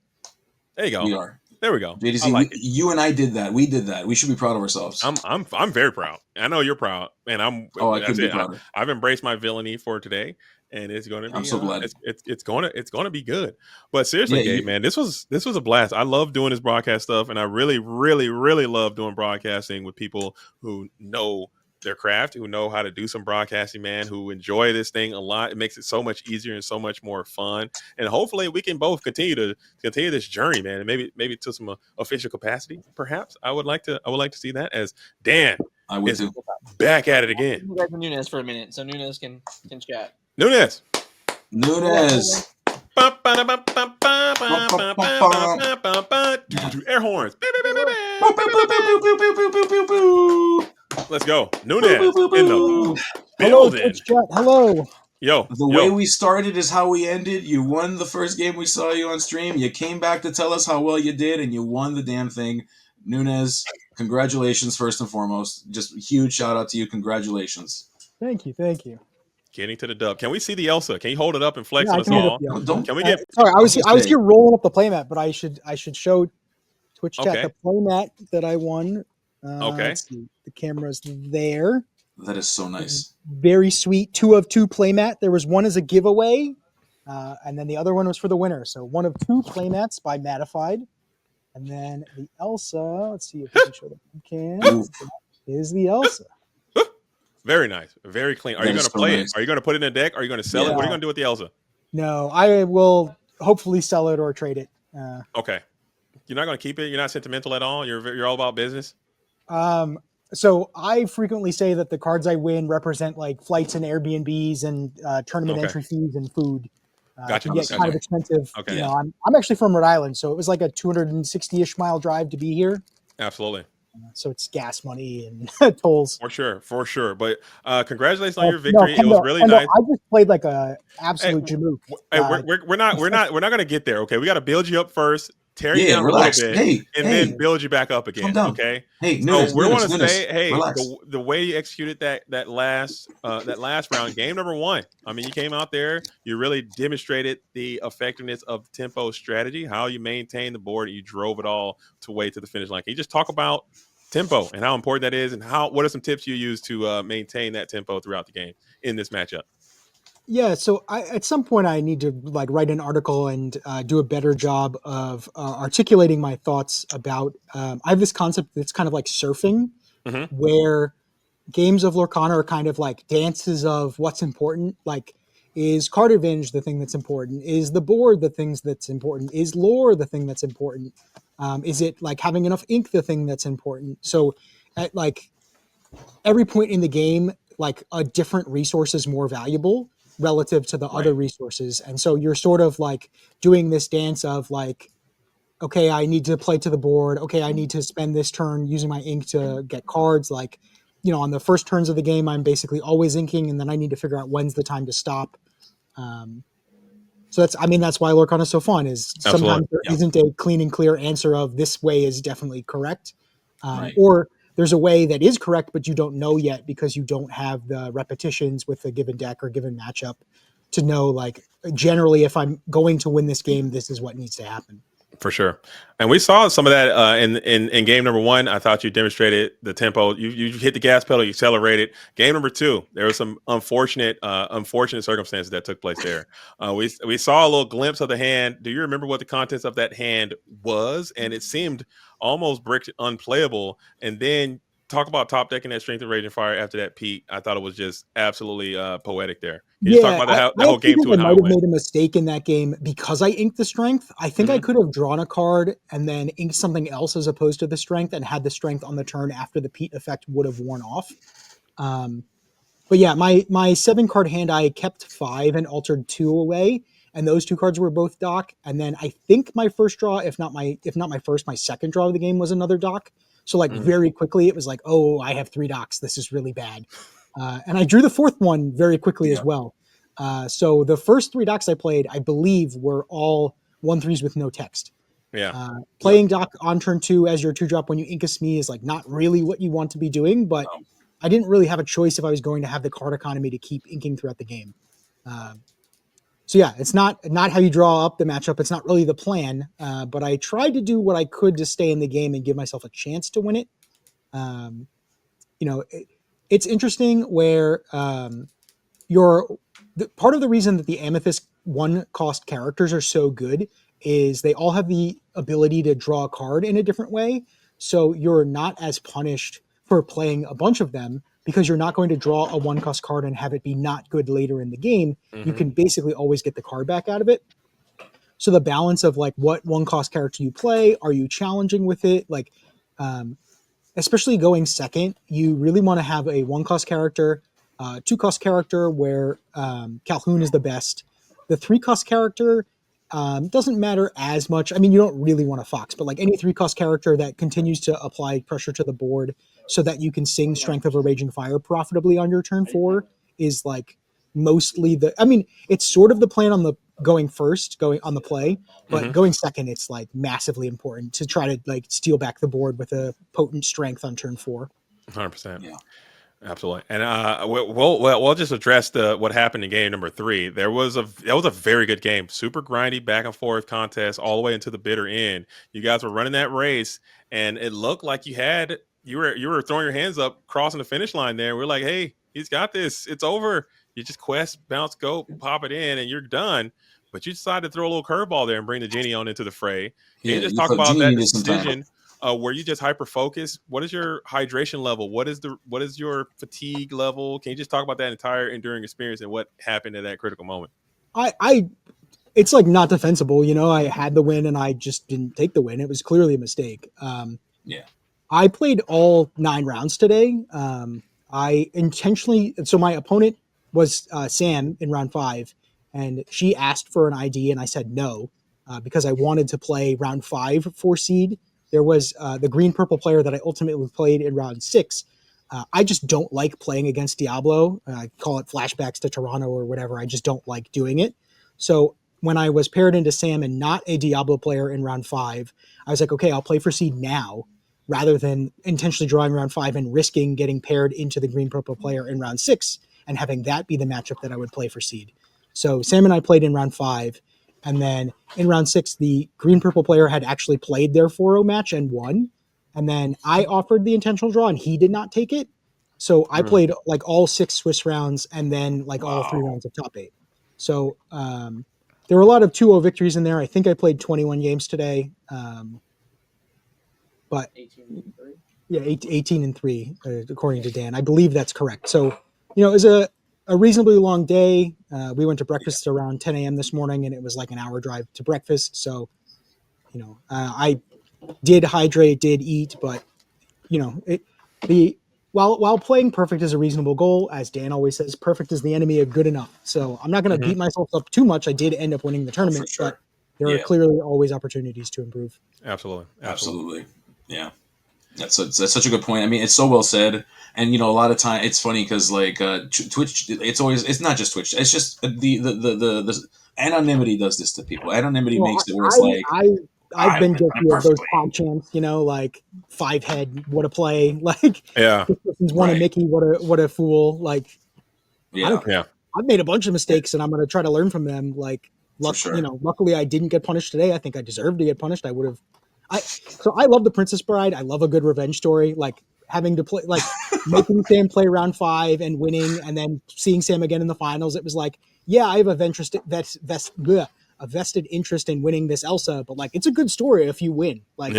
A: There you go.
C: We are.
A: There we go. I
C: JDC,
A: like it.
C: you and I did that. We did that. We should be proud of ourselves.
A: I'm very proud. I know you're proud, and
C: I
A: that's
C: couldn't be
A: it.
C: prouder.
A: I've embraced my villainy for today, and it's going to be.
C: I'm so glad.
A: It's going to be good. But seriously,
C: Yeah,
A: Gabe, man, this was a blast. I love doing this broadcast stuff, and I really, really, really love doing broadcasting with people who know their craft, who know how to do some broadcasting, man, who enjoy this thing a lot. It makes it so much easier and so much more fun. And hopefully we can both continue this journey, man, and maybe to some official capacity, perhaps. I would like to see that, as Dan
C: I would
A: is
C: too.
A: back at it again.
B: You guys are Nunez for a minute, so Nunez can chat.
A: Nunez. Air horns. Let's go. Nunez in the
D: Hello,
A: building.
D: Twitch chat. Hello.
A: Yo,
C: The way we started is how we ended. You won the first game we saw you on stream. You came back to tell us how well you did, and you won the damn thing. Nunez, congratulations first and foremost. Just a huge shout out to you. Congratulations.
D: Thank you. Thank you.
A: getting to the dub. Can we see the Elsa? Can you hold it up and flex
D: Yeah,
A: on
D: I
A: us
D: can hold
A: all?
D: up the Elsa.
C: Don't.
A: Can we get?
D: Sorry, I was
C: Just
D: here rolling up the playmat, but I should show Twitch chat
A: Okay.
D: the playmat that I won.
A: Okay.
D: Let's see. The camera's there.
C: That is so nice.
D: Very sweet 2 of 2 playmat. There was one as a giveaway, and then the other one was for the winner. So 1 of 2 playmats by Matified. And then the Elsa, let's see if we can show the webcam. Is the Elsa.
A: Very nice. Very clean. Are
C: That
A: you going
C: is
A: to
C: so
A: play
C: nice.
A: it? Are you going to put it in a deck? Are you going to sell it?
C: Yeah.
A: What are you going to do with the Elsa?
D: No, I will hopefully sell it or trade it.
A: Okay. You're not going to keep it? You're not sentimental at all? You're all about business?
D: So I frequently say that the cards I win represent like flights and Airbnbs and tournament
A: Okay.
D: entry fees and food.
A: Gotcha.
D: It can get kind of expensive.
A: Okay.
D: You know, I'm actually from Rhode Island, so it was like a 260-ish mile drive to be here.
A: Absolutely.
D: So it's gas money and tolls.
A: For sure. But congratulations on your victory.
D: Kendall,
A: It was really
D: Kendall,
A: nice.
D: I just played like a absolute jamook.
A: Hey, we're not going to get there. Okay, we got to build you up first, tear you
C: Yeah,
A: down
C: relax.
A: a little bit,
C: Hey,
A: then build you back up again.
C: Calm down.
A: Okay.
C: Hey,
A: So
C: Nunez,
A: we want to
C: Nunez,
A: say, hey,
C: relax.
A: the way you executed that last round, game number 1. I mean, you came out there, you really demonstrated the effectiveness of tempo strategy, how you maintain the board, and you drove it all to the finish line. Can you just talk about tempo and how important that is, and what are some tips you use to maintain that tempo throughout the game in this matchup?
D: Yeah, so at some point I need to like write an article and do a better job of articulating my thoughts about. I have this concept that's kind of like surfing, where games of Lorcana are kind of like dances of what's important. Like, is card advantage the thing that's important? Is the board the things that's important? Is lore the thing that's important? Is it like having enough ink the thing that's important? So, at like every point in the game, like a different resource is more valuable relative to the other resources. And so you're sort of like doing this dance of like, okay, I need to play to the board. Okay, I need to spend this turn using my ink to get cards. Like, you know, on the first turns of the game, I'm basically always inking, and then I need to figure out when's the time to stop. So that's why Lorcana is so fun, is sometimes there isn't a clean and clear answer of this way is definitely correct. Or there's a way that is correct, but you don't know yet because you don't have the repetitions with a given deck or given matchup to know, like, generally, if I'm going to win this game, this is what needs to happen.
A: For sure. And we saw some of that in game number 1. I thought you demonstrated the tempo. You hit the gas pedal, you accelerated. Game number 2, there was some unfortunate circumstances that took place there. We saw a little glimpse of the hand. Do you remember what the contents of that hand was? And it seemed almost bricked unplayable. And then talk about top decking that Strength and Raging Fire after that peak. I thought it was just absolutely poetic there. Can you talk about the whole game
D: I
A: and how
D: might
A: it
D: have
A: went?
D: made a mistake in that game because I inked the strength. I think I could have drawn a card and then inked something else as opposed to the strength and had the strength on the turn after the peat effect would have worn off. But yeah, my 7-card hand, I kept 5 and altered 2 away, and those 2 cards were both dock. And then I think my first draw, if not my first, my second draw of the game was another dock. So like very quickly, it was like, oh, I have 3 docks. This is really bad. And I drew the 4th one very quickly as well. So the first 3 docks I played, I believe, were all 1/3s with no text. Playing dock on turn 2 as your 2-drop when you ink a Smee is like not really what you want to be doing, but I didn't really have a choice if I was going to have the card economy to keep inking throughout the game. So yeah, it's not how you draw up the matchup. It's not really the plan, but I tried to do what I could to stay in the game and give myself a chance to win it. Um, it's interesting where part of the reason that the Amethyst 1-cost characters are so good is they all have the ability to draw a card in a different way. So you're not as punished for playing a bunch of them because you're not going to draw a 1-cost card and have it be not good later in the game. You can basically always get the card back out of it. So the balance of like what 1-cost character you play, are you challenging with it? Like, especially going second, you really want to have a 1-cost character, 2-cost character where Calhoun is the best. The 3-cost character doesn't matter as much. I mean, you don't really want a Fox, but like any 3-cost character that continues to apply pressure to the board so that you can sing Strength of a Raging Fire profitably on your turn 4 is like mostly I mean, it's sort of the plan on the going on the play, but going second, it's like massively important to try to like steal back the board with a potent strength on turn 4.
A: 100%.
C: Yeah.
A: Absolutely, and we'll just address what happened in game number 3. That was a very good game, super grindy, back and forth contest all the way into the bitter end. You guys were running that race, and it looked like you were throwing your hands up, crossing the finish line. There, we're like, hey, he's got this. It's over. You just quest, bounce, go, pop it in, and you're done. But you decided to throw a little curveball there and bring the genie on into the fray. Can you just talk about
C: Genie
A: that
C: needed some time.
A: decision? Were you just hyper focused? What is your hydration level? What is your fatigue level? Can you just talk about that entire enduring experience and what happened at that critical moment?
D: It's like not defensible. I had the win and I just didn't take the win. It was clearly a mistake.
C: Yeah.
D: I played all 9 rounds today. I intentionally, so my opponent was Sam in round 5, and she asked for an ID, and I said no because I wanted to play round 5 for seed. There was the green-purple player that I ultimately played in round 6. I just don't like playing against Diablo. I call it flashbacks to Toronto or whatever. I just don't like doing it. So when I was paired into Sam and not a Diablo player in round 5, I was like, okay, I'll play for seed now, rather than intentionally drawing round 5 and risking getting paired into the green purple player in round 6 and having that be the matchup that I would play for seed. So Sam and I played in round 5, and then in round 6, the green purple player had actually played their 4-0 match and won. And then I offered the intentional draw and he did not take it. So I played like all 6 Swiss rounds and then like all 3 rounds of top 8. So there were a lot of 2-0 victories in there. I think I played 21 games today. But 18 and 3, according to Dan. I believe that's correct. So, it was a reasonably long day. We went to breakfast around 10 a.m. this morning, and it was like an hour drive to breakfast. So, I did hydrate, did eat, but while playing perfect is a reasonable goal, as Dan always says, perfect is the enemy of good enough. So I'm not going to beat myself up too much. I did end up winning the tournament, but there are clearly always opportunities to improve.
C: Absolutely. Yeah. That's such a good point. I mean, it's so well said. And, a lot of time it's funny because like Twitch, it's not just Twitch. It's just the anonymity does this to people. Anonymity makes it where it's like,
D: I've been guilty of those pod chants, like 5 head, what a play, like
A: Yeah,
D: this person's won a Mickey, what a fool, like I don't care. I've made a bunch of mistakes and I'm going to try to learn from them. Like, luckily I didn't get punished today. I think I deserved to get punished. So I love the Princess Bride. I love a good revenge story. Like having to play, like making Sam play round 5 and winning, and then seeing Sam again in the finals. It was like, yeah, I have a vested interest in winning this Elsa, but like it's a good story if you win. Like,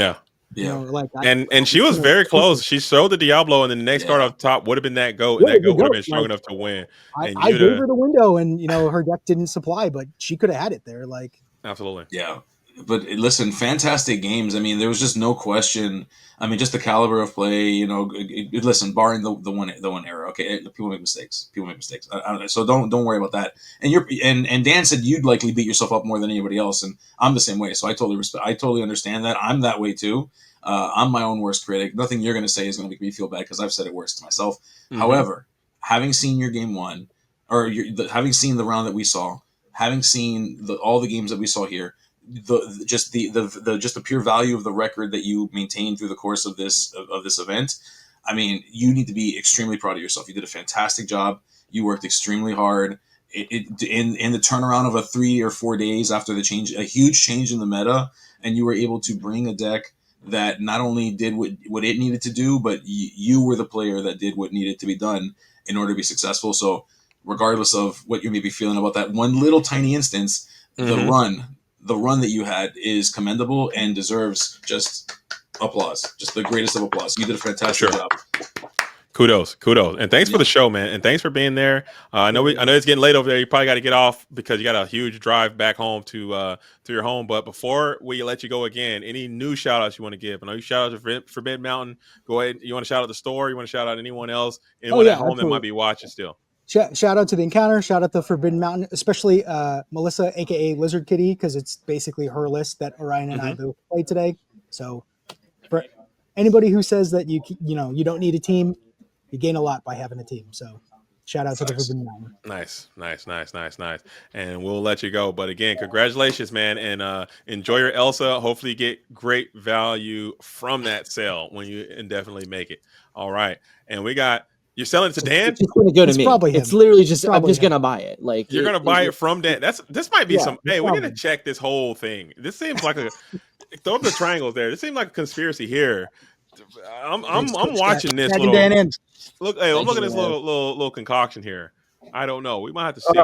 A: and she was very close. She showed the Diablo, and then the next card off top would have been that goat, and that goat would have been strong enough to win.
D: I gave her the window, and her deck didn't supply, but she could have had it there. Like,
A: absolutely,
C: yeah. But listen, fantastic games. I mean, there was just no question. I mean, just the caliber of play. Listen, barring the one error. Okay, people make mistakes. So don't worry about that. And Dan said you'd likely beat yourself up more than anybody else, and I'm the same way. So I totally understand that. I'm that way too. I'm my own worst critic. Nothing you're going to say is going to make me feel bad because I've said it worse to myself. However, having seen your game 1, or having seen the round that we saw, having seen all the games that we saw here. The pure value of the record that you maintained through the course of this event, I mean, you need to be extremely proud of yourself. You did a fantastic job. You worked extremely hard. In the turnaround of a 3 or 4 days after the change, a huge change in the meta, and you were able to bring a deck that not only did what it needed to do, but you were the player that did what needed to be done in order to be successful. So regardless of what you may be feeling about that one little tiny instance, the run that you had is commendable and deserves just applause, just the greatest of applause. You did a fantastic job.
A: Kudos, and thanks for the show, man, and thanks for being there. I know it's getting late over there. You probably got to get off because you got a huge drive back home to your home. But before we let you go again, any new shout outs you want to give? I know you shout out to Forbidden Mountain. Go ahead. You want to shout out the store? You want to shout out anyone else? Anyone at home that might be watching still?
D: Shout out to the Encounter. Shout out to Forbidden Mountain, especially Melissa, aka Lizard Kitty, because it's basically her list that Orion and I both played today. So for anybody who says that you don't need a team, you gain a lot by having a team. So shout out to the Forbidden Mountain.
A: Nice. And we'll let you go. But again, congratulations, man. And enjoy your Elsa. Hopefully you get great value from that sale when you indefinitely make it. All right. And you're selling it to Dan?
B: It's just going to go to me.
D: Probably
B: it's
D: him.
B: literally just, I'm just going to buy it. Like
A: you're going to buy it from Dan. This might be hey, we need to check this whole thing. This seems like throw up the triangles there. This seems like a conspiracy here. I'm watching this little. Look, hey, I'm looking at this little concoction here. I don't know. We might have to see.